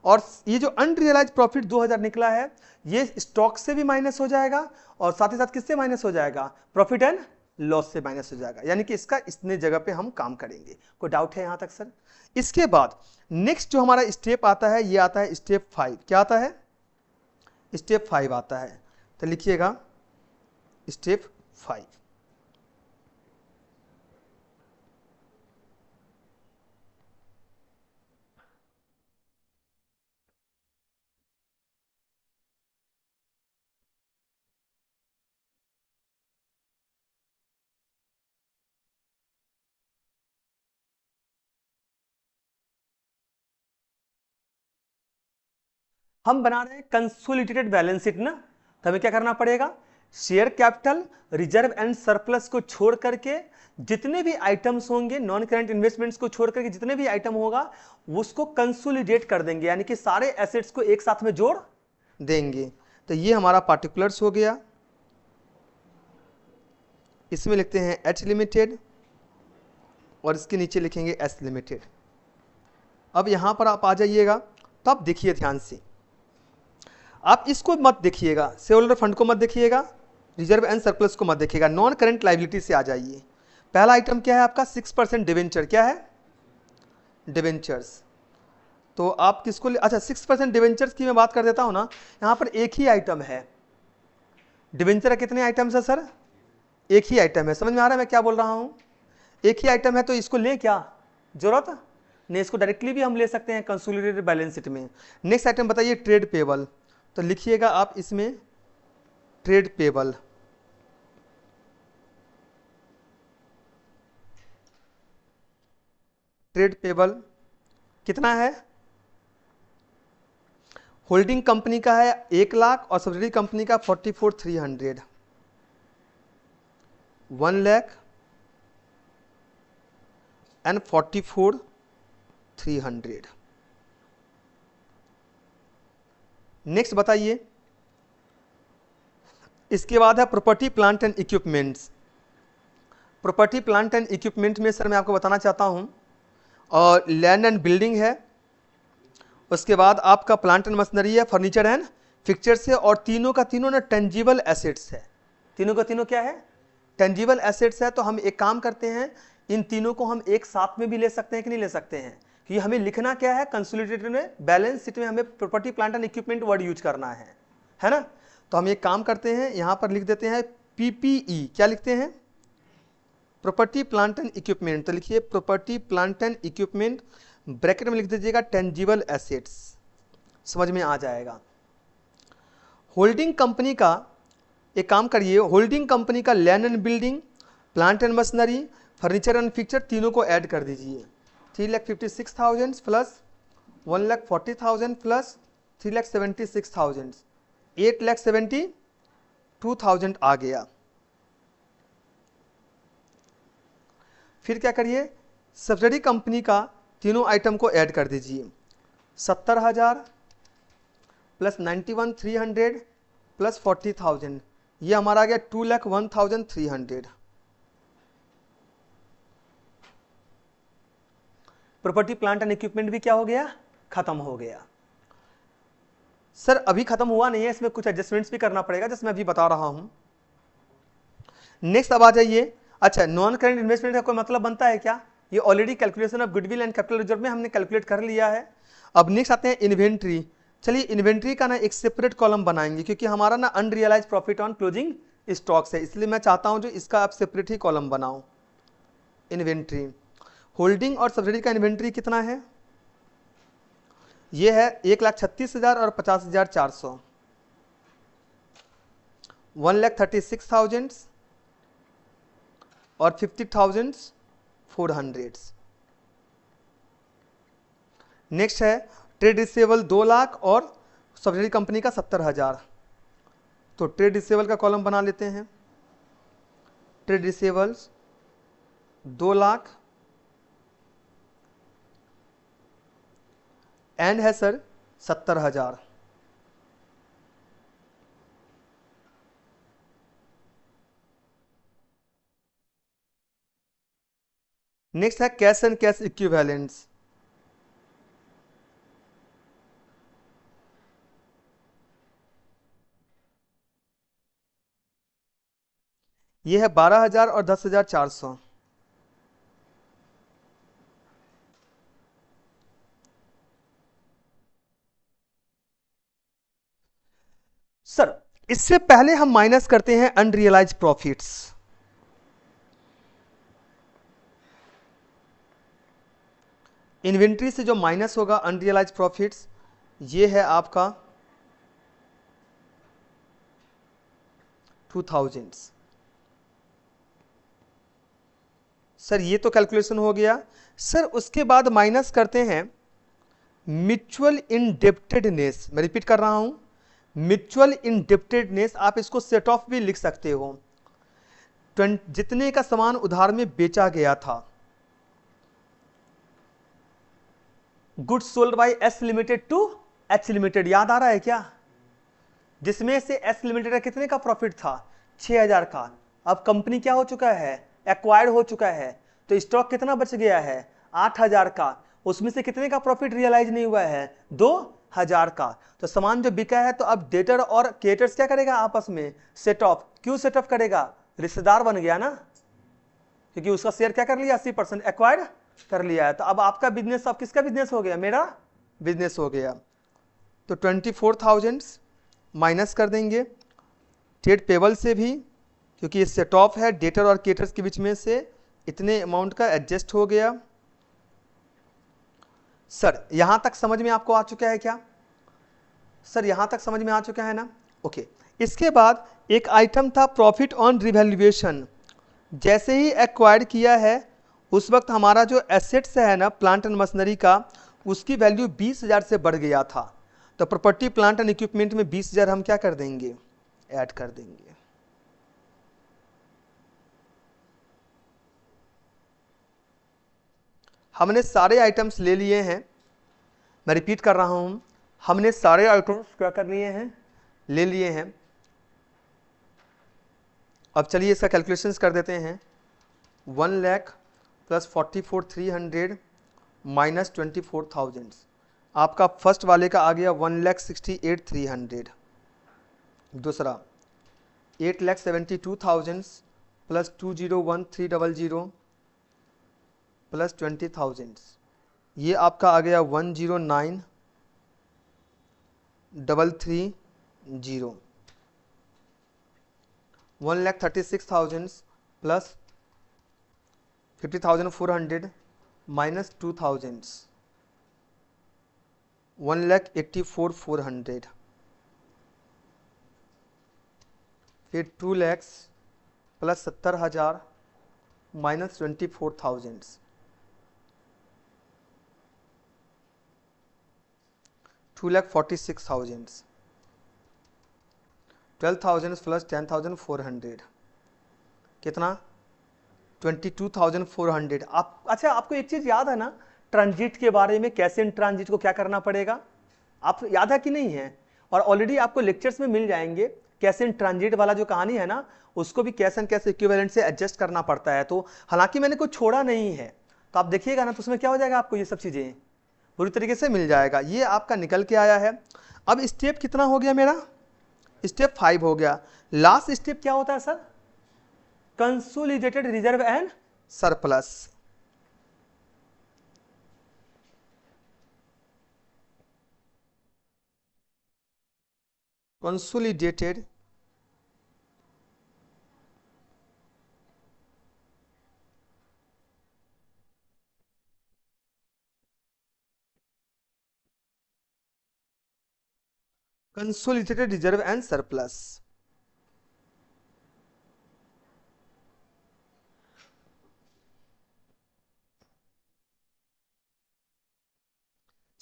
और ये जो अनरियलाइज प्रॉफिट 2000 निकला है, ये स्टॉक से भी माइनस हो जाएगा और साथ ही साथ किससे माइनस हो जाएगा, प्रॉफिट एंड लॉस से माइनस हो जाएगा। यानी कि इसका इतने जगह पे हम काम करेंगे। कोई डाउट है यहां तक सर? इसके बाद नेक्स्ट जो हमारा स्टेप आता है, ये आता है स्टेप 5। क्या आता है? स्टेप 5 आता है। तो लिखिएगा स्टेप 5। हम बना रहे हैं कंसोलिडेटेड बैलेंस शीट ना, तो हमें क्या करना पड़ेगा, share capital, reserve and surplus को छोड़ करके जितने भी आइटम्स होंगे, नॉन करंट इन्वेस्टमेंट्स को छोड़ करके जितने भी आइटम होगा उसको कंसोलिडेट कर देंगे, यानी कि सारे एसेट्स को एक साथ में जोड़ देंगे। तो ये हमारा पार्टिकुलर्स हो गया। इसमें लिखते हैं एच लिमिटेड और इसके नीचे लिखेंगे एस लिमिटेड। अब यहां पर आप आ जाइएगा, तो आप देखिए ध्यान से, आप इसको मत देखिएगा, शेयर होल्डर फंड को मत देखिएगा, रिजर्व एंड सरप्लस को मत देखिएगा, नॉन करंट लायबिलिटी से आ जाइए। पहला आइटम क्या है आपका, 6% डिवेंचर। क्या है? डिवेंचर्स। तो आप किसको अच्छा 6% डिवेंचर्स की मैं बात कर देता हूं ना। यहां पर एक ही आइटम है डिवेंचर। कितने आइटम्स है सर? एक ही आइटम है। समझ में आ रहा है मैं क्या बोल रहा हूं? एक ही आइटम है, तो इसको ले क्या जरूरत नहीं, इसको डायरेक्टली भी हम ले सकते हैं कंसोलिडेटेड बैलेंस शीट में। नेक्स्ट आइटम बताइए, ट्रेड पेबल। तो लिखिएगा आप इसमें ट्रेड पेबल। ट्रेड पेबल कितना है? होल्डिंग कंपनी का है 1 लाख और सब्सिडरी कंपनी का 44,300। 1 लाख एंड 44,300। नेक्स्ट बताइए, इसके बाद है property plant and equipments. Property plant and equipment में सर मैं आपको बताना चाहता हूं, और लैंड एंड बिल्डिंग है, उसके बाद आपका प्लांट एंड मशीनरी है, फर्नीचर एंड फिक्चर्स है, और तीनों का तीनों ना टेंजिबल एसेट्स है। तीनों का तीनों क्या है? टेंजिबल एसेट्स है। तो हम एक काम करते हैं, इन तीनों को हम एक साथ में भी ले सकते हैं कि नहीं ले सकते हैं, कि हमें लिखना क्या है कंसोलिडेटेड में, बैलेंस शीट में हमें property plant and equipment word use करना है ना। तो हम एक काम करते हैं, यहां पर लिख देते हैं पीपीई। क्या लिखते हैं? Property plant and equipment. तो लिखिए property plant and equipment, bracket में लिख दीजिएगा टेंजिबल एसेट्स, समझ में आ जाएगा। होल्डिंग कंपनी का एक काम करिए, होल्डिंग कंपनी का land and building, plant and machinery, furniture and fixture तीनों को ऐड कर दीजिए। 3,56,000 प्लस 1,40,000 प्लस 3,76,000, 8,72,000 आ गया। फिर क्या करिए, सब्सिडरी कंपनी का तीनों आइटम को ऐड कर दीजिए। 70,000 प्लस 91,300 प्लस 40,000, ये हमारा आ गया 2,01,300। प्रॉपर्टी प्लांट एंड इक्विपमेंट भी क्या हो गया, खत्म हो गया। सर अभी खत्म हुआ नहीं है, इसमें कुछ एडजस्टमेंट्स भी करना पड़ेगा, जैसे मैं अभी बता रहा हूं। नेक्स्ट अब आ जाइए, अच्छा नॉन करंट इन्वेस्टमेंट का कोई मतलब बनता है क्या? ये already calculation of goodwill and capital reserve में हमने कैलकुलेट कर लिया है। अब नेक्स्ट आते हैं इन्वेंट्री। चलिए इन्वेंट्री का ना एक सेपरेट कॉलम बनाएंगे, क्योंकि हमारा ना unrealised profit on closing stocks है, इसलिए मैं चाहता हूं जो इसका आप सेपरेट ही कॉलम बनाओ। इन्वेंट्री, होल्डिंग और सब्सिडी का इन्वेंट्री कितना है? ये है 1,36,000 और 50,400, 1,36,000 और 50,400। नेक्स्ट है ट्रेड रिसीवेबल 2 लाख और सब्सिडरी कंपनी का 70,000। तो ट्रेड रिसीवेबल का कॉलम बना लेते हैं। ट्रेड रिसीवेबल्स 2 लाख एंड है सर 70,000। नेक्स्ट है कैश एंड कैश इक्विवेलेंट्स। ये है 12,000 और 10,400। सर इससे पहले हम माइनस करते हैं अनरियलाइज प्रॉफिट्स। इन्वेंट्री से जो माइनस होगा अनरियलाइज प्रॉफिट्स, ये है आपका 2000। सर ये तो कैलकुलेशन हो गया। सर उसके बाद माइनस करते हैं म्यूचुअल इंडेप्टेडनेस। मैं रिपीट कर रहा हूं, म्यूचुअल इंडेप्टेडनेस, आप इसको सेट ऑफ भी लिख सकते हो। जितने का सामान उधार में बेचा गया था, goods sold by S limited to H limited, याद आ रहा है क्या? जिसमें से एस लिमिटेड का कितने का प्रॉफिट था? 6,000 का। अब कंपनी क्या हो चुका है? एक्वायर्ड हो चुका है। तो स्टॉक कितना बच गया है? 8,000 का। उसमें से कितने का प्रॉफिट रियलाइज नहीं हुआ है? 2,000 का। तो सामान जो बिका है, तो अब डेटर और क्रेडिटर्स क्या करेगा आपस में? Set of. क्यों सेट ऑफ करेगा? रिश्तेदार बन गया ना, क्योंकि उसका शेयर क्या कर लिया? 80% एक्वायर्ड कर लिया है। तो अब आपका बिजनेस, अब किसका बिजनेस हो गया? मेरा बिजनेस हो गया। तो 24,000 माइनस कर देंगे ट्रेड पेबल से भी, क्योंकि ये सेट ऑफ है डेटर और क्रेडिटर्स के बीच में से, इतने अमाउंट का एडजस्ट हो गया। सर यहां तक समझ में आपको आ चुका है क्या? सर यहां तक समझ में आ चुका है ना? ओके। इसके बाद एक आइटम था प्रॉफिट ऑन रिवैल्यूएशन। जैसे ही एक्वायर्ड किया है, उस वक्त हमारा जो एसेट्स है ना प्लांट एंड मशीनरी का, उसकी वैल्यू 20,000 से बढ़ गया था। तो प्रॉपर्टी प्लांट एंड इक्विपमेंट में 20,000 हम क्या कर देंगे? ऐड कर देंगे। हमने सारे आइटम्स ले लिए हैं। मैं रिपीट कर रहा हूं, हमने सारे आइटम्स क्या कर लिए हैं? ले लिए हैं। अब चलिए इसका कैलकुलेशंस कर देते हैं। 1 लाख प्लस 44,300 माइनस 24,000। आपका फर्स्ट वाले का आ गया 1,68,300। दूसरा 8,72,000 प्लस 2,01,300 प्लस 20,000, ये आपका आ गया 1,09,330। 1,36,000 प्लस 50,400 माइनस 2,000, 1,84,400। फिर 2 लाख प्लस 70,000 माइनस 24,000, 2,46,000। 12,000 प्लस 10,400 कितना? 22,400। आप अच्छा, आपको एक चीज याद है ना ट्रांजिट के बारे में, कैसे इन ट्रांजिट को क्या करना पड़ेगा? आप याद है कि नहीं है? और ऑलरेडी आपको लेक्चर्स में मिल जाएंगे। कैसे इन ट्रांजिट वाला जो कहानी है ना, उसको भी कैश एंड कैश इक्विवेलेंट से एडजस्ट करना पड़ता है। तो हालांकि मैंने कुछ छोड़ा नहीं है, तो आप देखिएगा ना, तो उसमें क्या हो जाएगा, आपको ये सब चीजें पूरी तरीके से मिल जाएगा। ये आपका निकल के आया है। अब स्टेप कितना हो गया मेरा? स्टेप 5 हो गया। लास्ट स्टेप क्या होता है sir? Consolidated reserve and surplus. Consolidated consolidated reserve and surplus.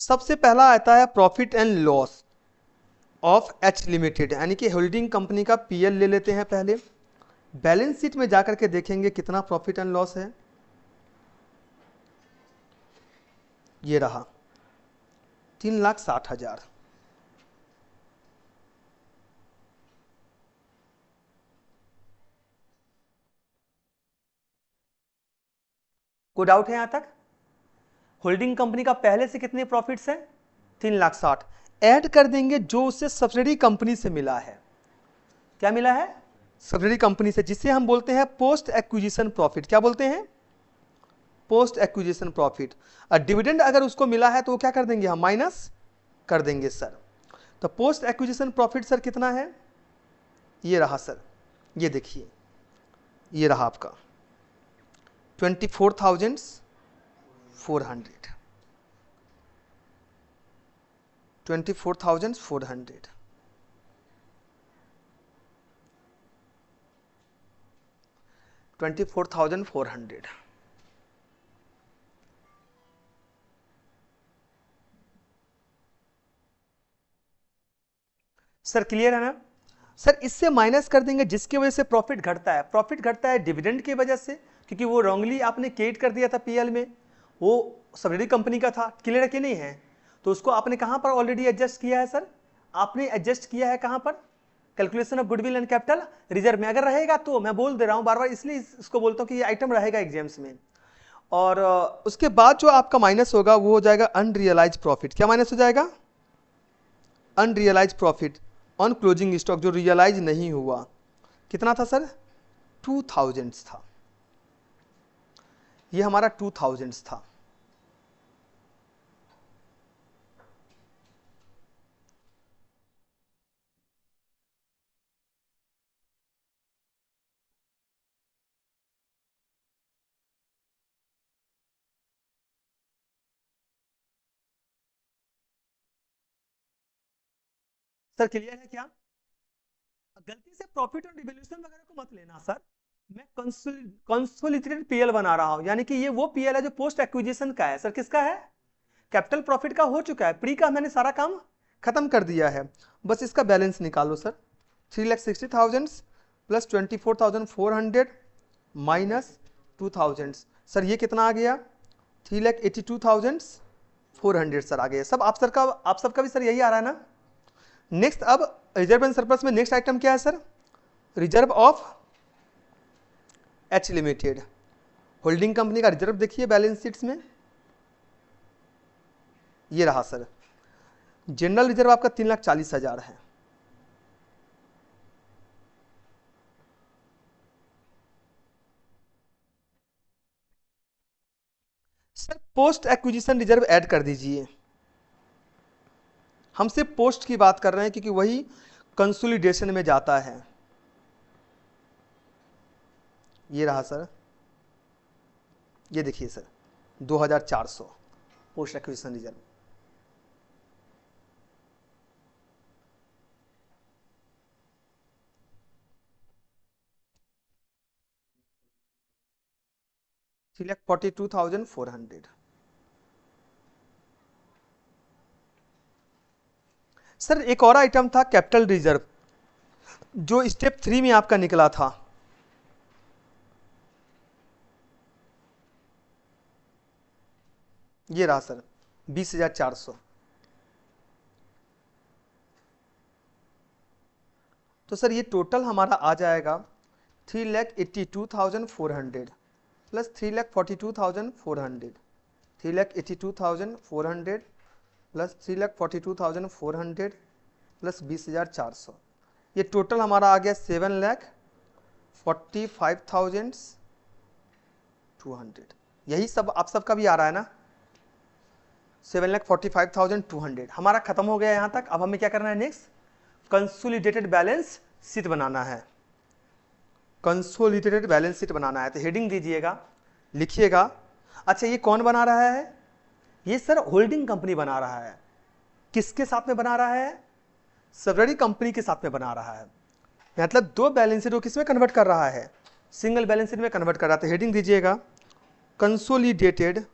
सबसे पहला आता है profit and loss of H limited, यानी कि होल्डिंग कंपनी का पीएल ले लेते हैं पहले। बैलेंस शीट में जाकर के देखेंगे कितना प्रॉफिट एंड लॉस है। ये रहा 3,60,000। कोई डाउट है यहां तक? होल्डिंग कंपनी का पहले से कितने प्रॉफिट्स है? 3,60,000 ऐड कर देंगे जो उससे सब्सिडी कंपनी से मिला है। क्या मिला है? सब्सिडी कंपनी से, जिसे हम बोलते हैं पोस्ट एक्विजिशन प्रॉफिट। क्या बोलते हैं? Post acquisition profit. और डिविडेंड अगर उसको मिला है तो वो क्या कर देंगे हम? माइनस कर देंगे सर। तो पोस्ट एक्विजिशन प्रॉफिट सर कितना है? ये रहा सर, ये देखिए, ये रहा आपका 24,400। 24,400। 24,400। सर क्लियर है ना? सर इससे माइनस कर देंगे जिसकी वजह से प्रॉफिट घटता है। प्रॉफिट घटता है डिविडेंड की वजह से, क्योंकि वो रॉन्गली आपने क्रिएट कर दिया था पीएल में, वो सब्सिडी कंपनी का था। क्लियर है कि नहीं है? तो उसको आपने कहां पर ऑलरेडी एडजस्ट किया है सर? आपने एडजस्ट किया है कहां पर? Calculation of goodwill and capital reserve में। अगर रहेगा तो मैं बोल दे रहा हूं बार बार, इसलिए इसको बोलता हूं कि ये आइटम रहेगा एग्जाम्स में। और उसके बाद जो आपका माइनस होगा वो हो जाएगा अनरियलाइज प्रॉफिट। क्या माइनस हो जाएगा? Unrealised profit on closing stock, जो रियलाइज नहीं हुआ। कितना था सर? 2000 था। ये हमारा 2000 था। सर क्लियर है क्या? गलती से प्रॉफिट और डिवैल्यूएशन वगैरह को मत लेना सर। मैं कंसोलिडेटेड पीएल बना रहा हूं, यानी कि ये वो पीएल है जो पोस्ट एक्विजिशन का है। सर किसका है? कैपिटल प्रॉफिट का हो चुका है, प्री का मैंने सारा काम खत्म कर दिया है। बस इसका बैलेंस निकालो सर। 3,60,000 plus 24,400 minus 2000। सर ये कितना आ गया? 3,82,400 सर आ गया। सब आप सबका भी सर यही आ रहा है ना? नेक्स्ट, अब रिजर्व एंड सरप्लस में नेक्स्ट आइटम क्या है sir? Reserve of H limited. Holding company का रिजर्व देखिए बैलेंस शीट्स में, ये रहा सर। जनरल रिजर्व आपका 3,40,000 है। Sir post acquisition reserve add कर दीजिए। हम सिर्फ पोस्ट की बात कर रहे हैं क्योंकि वही कंसोलिडेशन में जाता है। ये रहा सर, ये देखिए sir 2,400 post acquisition reserve. $3,42,400। Sir एक और आइटम था कैपिटल रिजर्व, जो स्टेप 3 में आपका निकला था। ये रहा सर 20,400। तो सर ये टोटल हमारा आ जाएगा 3,82,400 प्लस 3,42,400, 3,82,400 प्लस 3,42,400 प्लस 20,400। ये टोटल हमारा आ गया 7,45,200। यही सब आप सबका भी आ रहा है ना? 7,45,200 हमारा खत्म हो गया यहाँ तक। अब हमें क्या करना है? नेक्स्ट कंसोलिडेटेड बैलेंस शीट बनाना है। कंसोलिडेटेड बैलेंस शीट बनाना है तो हेडिंग दीजिएगा, लिखिएगा। अच्छा ये कौन बना रहा है? ये सर होल्डिंग कंपनी बना रहा है। किसके साथ में बना रहा है? सब्सिडी कंपनी के साथ में बना रहा है। मतलब दो बैलेंस शीट वो किसमें कन्वर्ट कर रहा है? सिंगल बैलेंस शीट में कन्वर्ट कर रहा है। तो हेडिंग दीजिएगा consolidated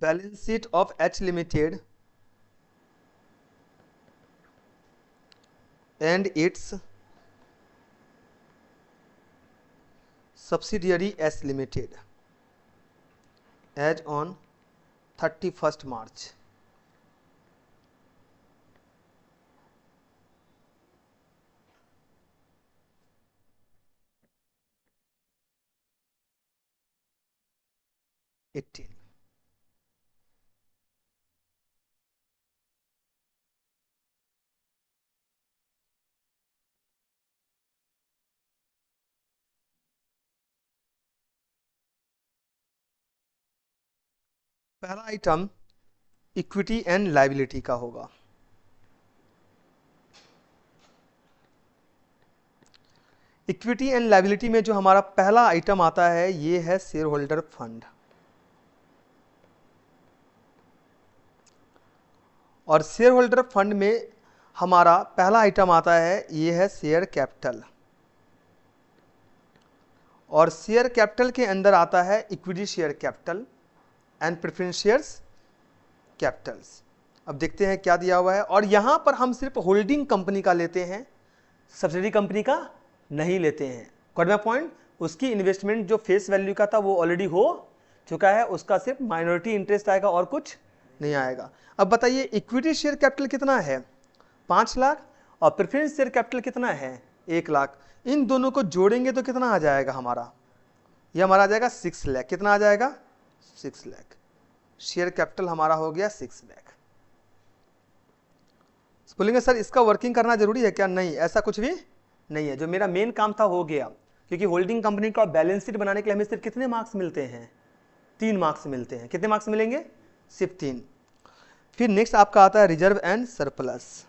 balance sheet of H limited and it's subsidiary S Limited as on 31st March. पहला आइटम इक्विटी एंड लायबिलिटी का होगा। इक्विटी एंड लायबिलिटी में जो हमारा पहला आइटम आता है ये है शेयर होल्डर फंड, और शेयर होल्डर फंड में हमारा पहला आइटम आता है ये है शेयर कैपिटल, और शेयर कैपिटल के अंदर आता है equity share capital and preference shares Capitals. अब देखते हैं क्या दिया हुआ है, और यहां पर हम सिर्फ होल्डिंग कंपनी का लेते हैं, सब्सिडरी कंपनी का नहीं लेते हैं। Got my point? उसकी इन्वेस्टमेंट जो फेस वैल्यू का था वो ऑलरेडी हो चुका है, उसका सिर्फ माइनॉरिटी इंटरेस्ट आएगा और कुछ नहीं आएगा। अब बताइए इक्विटी शेयर कैपिटल कितना है? 5 लाख, और प्रेफरेंस शेयर कैपिटल कितना है? 1 लाख। इन दोनों को जोड़ेंगे तो कितना आ जाएगा हमारा? ये हमारा आ जाएगा 6 लाख। कितना आ जाएगा? 6 लाख। शेयर कैपिटल हमारा हो गया 6 लाख। बोलेंगे सर इसका वर्किंग करना जरूरी है क्या? नहीं, ऐसा कुछ भी नहीं है। जो मेरा मेन काम था हो गया, क्योंकि होल्डिंग कंपनी का बैलेंस शीट बनाने के लिए हमें सिर्फ कितने मार्क्स मिलते हैं? 3 मार्क्स मिलते हैं। कितने मार्क्स मिलेंगे? सिर्फ 3। फिर नेक्स्ट आपका आता है reserve and surplus.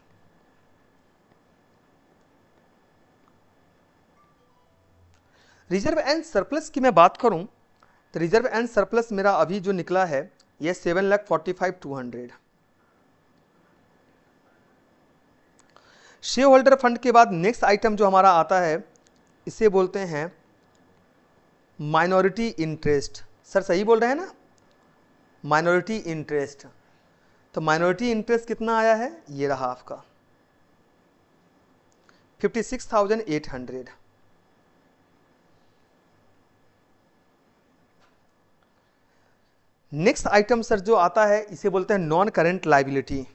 Reserve and surplus की मैं बात करूं तो रिजर्व एंड सरप्लस मेरा अभी जो निकला है ये 7,45,200। शेयर होल्डर फंड के बाद नेक्स्ट आइटम जो हमारा आता है इसे बोलते हैं माइनॉरिटी इंटरेस्ट। सर सही बोल रहे हैं ना? Minority interest. तो माइनॉरिटी इंटरेस्ट कितना आया है? ये रहा आपका 56,800। नेक्स्ट आइटम सर जो आता है इसे बोलते हैं non current liability.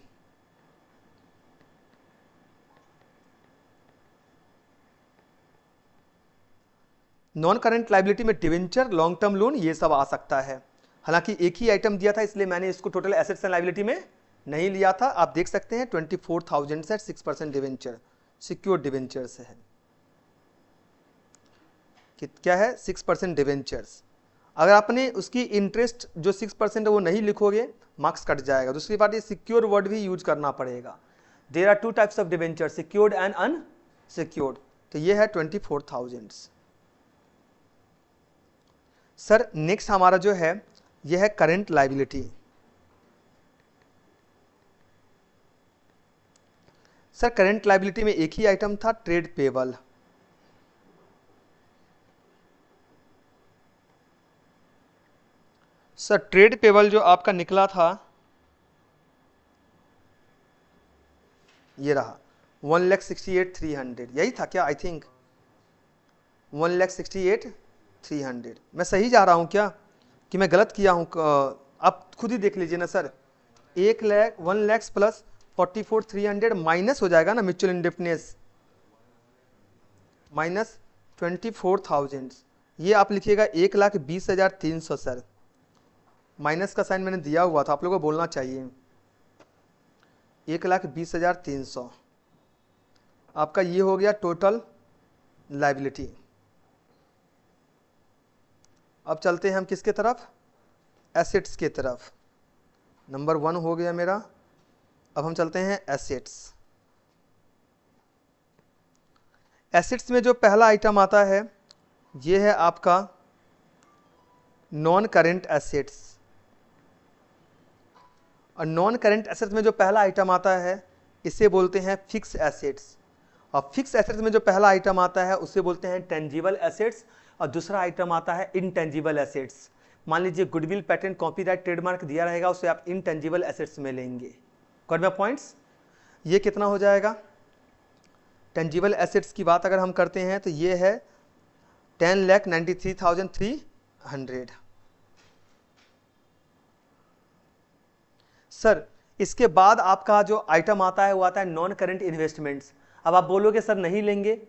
Non current liability में डिवेंचर, लॉन्ग टर्म लोन, ये सब आ सकता है। हालांकि एक ही आइटम दिया था इसलिए मैंने इसको टोटल एसेट्स एंड लायबिलिटी में नहीं लिया था। आप देख सकते हैं 24,000 से 6% डिवेंचर, सिक्योर डिवेंचर से है। क्या है? 6% डिवेंचर्स। अगर आपने उसकी इंटरेस्ट जो 6% है वो नहीं लिखोगे मार्क्स कट जाएगा। दूसरी बात ये सिक्योर वर्ड भी यूज करना पड़ेगा। There are 2 types of debenture, secured and unsecured. तो ये है 24,000। सर नेक्स्ट हमारा जो है यह है current liability. Sir current liability में एक ही आइटम था, trade payable. Sir trade payable जो आपका निकला था ये रहा 1,68,300। यही था क्या? I think 1,68,300। मैं सही जा रहा हूं क्या कि मैं गलत किया हूं? आप खुद ही देख लीजिए ना सर। 1 लाख प्लस 44,300 माइनस हो जाएगा ना म्यूचुअल इंडेप्टनेस, माइनस 24,000। ये आप लिखिएगा 1,20,300 सर। माइनस का साइन मैंने दिया हुआ था, आप लोगों को बोलना चाहिए। 1,20,300 आपका ये हो गया टोटल लायबिलिटी। अब चलते हैं हम किसके तरफ? एसेट्स के तरफ। नंबर 1 हो गया मेरा। अब हम चलते हैं एसेट्स। एसेट्स में जो पहला आइटम आता है ये है आपका नॉन करेंट एसेट्स, और नॉन करेंट एसेट्स में जो पहला आइटम आता है इसे बोलते हैं फिक्स एसेट्स, और फिक्स एसेट्स में जो पहला आइटम आता है उसे बोलते हैं टेंजिबल एसेट्स, और दूसरा आइटम आता है इनटेंजिबल एसेट्स। मान लीजिए गुडविल, पेटेंट, कॉपीराइट, ट्रेडमार्क दिया रहेगा, उसे आप इनटेंजिबल एसेट्स में लेंगे। Got my points? ये कितना हो जाएगा? टेंजिबल एसेट्स की बात अगर हम करते हैं तो ये है 10,93,300। सर इसके बाद आपका जो आइटम आता है वो आता है नॉन करेंट इन्वेस्टमेंट्स। अब आप बोलोगे सर नहीं लेंगे,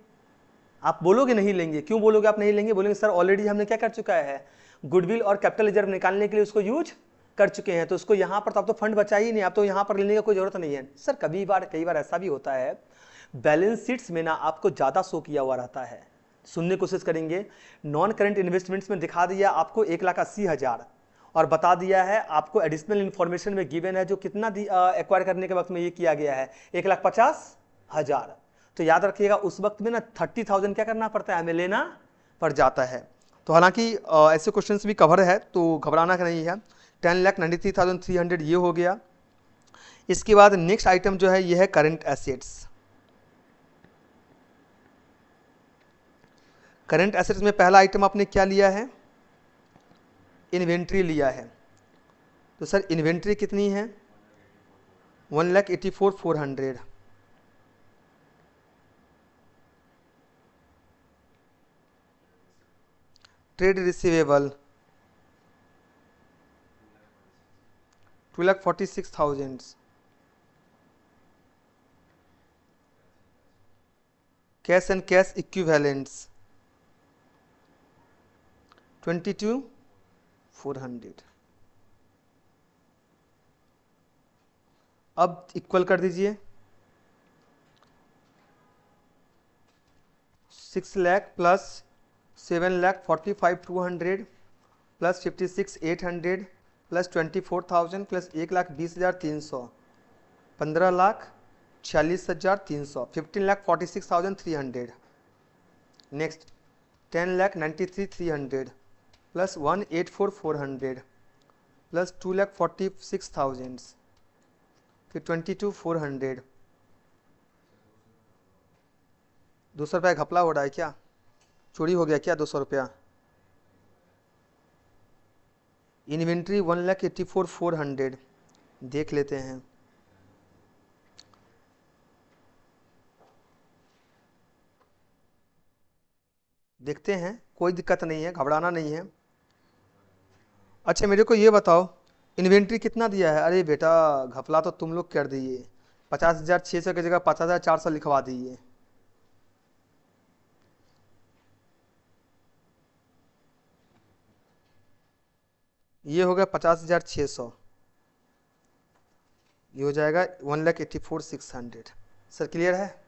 आप बोलोगे नहीं लेंगे, क्यों बोलोगे आप नहीं लेंगे? बोलेंगे सर ऑलरेडी हमने क्या कर चुका है, गुडविल और कैपिटल रिजर्व निकालने के लिए उसको यूज कर चुके हैं, तो उसको यहाँ पर तो आप तो फंड बचा ही नहीं, आप तो यहाँ पर लेने की कोई जरूरत नहीं है। सर कई बार ऐसा भी होता है बैलेंस शीट्स में ना आपको ज़्यादा शो किया हुआ रहता है। सुनने की कोशिश करेंगे, नॉन करेंट इन्वेस्टमेंट्स में दिखा दिया आपको 1,80,000 और बता दिया है आपको एडिशनल इन्फॉर्मेशन में गिवन है जो कितना एक्वायर करने के वक्त में ये किया गया है 1,50,000। तो याद रखिएगा उस वक्त में ना 30,000 क्या करना पड़ता है, हमें लेना पड़ जाता है। तो हालांकि ऐसे क्वेश्चंस भी कवर है तो घबराना नहीं है। 10,93,300 ये हो गया। इसके बाद नेक्स्ट आइटम जो है ये है करंट एसेट्स। करंट एसेट्स में पहला आइटम आपने क्या लिया है, इन्वेंट्री लिया है। तो सर इन्वेंट्री कितनी है, 1,84,400। Trade receivable 2,46,000। Cash and cash equivalents 22,400। अब इक्वल कर दीजिए, 6 lakh plus 7,45,200 plus 56,800 plus 24,000 plus 1,20,300 15,46,300 15,46,300। Next 10,93,300 plus 1,84,400 plus 2,46,000 फिर 22,400। 200 रुपया घपला हो रहा है क्या, चोरी हो गया क्या 200 रुपया? इन्वेंट्री 1,84,400 देख लेते हैं। देखते हैं, कोई दिक्कत नहीं है, घबराना नहीं है। अच्छा मेरे को ये बताओ इन्वेंट्री कितना दिया है? अरे बेटा घपला तो तुम लोग कर दिए, 50,600 की जगह 50,400 लिखवा दिए। ये हो गया 50,600, ये हो जाएगा 1,84,600। सर क्लियर है,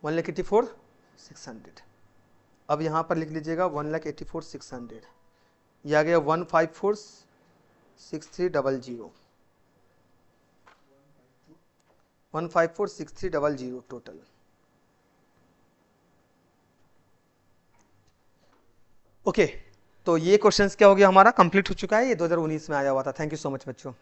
1,84,600। अब यहाँ पर लिख लीजिएगा 1,84,600, ये आ गया 154,6300 154,6300 टोटल। ओके तो ये क्वेश्चंस क्या हो गया हमारा कंप्लीट हो चुका है, ये 2019 में आया हुआ था। थैंक यू सो मच बच्चों।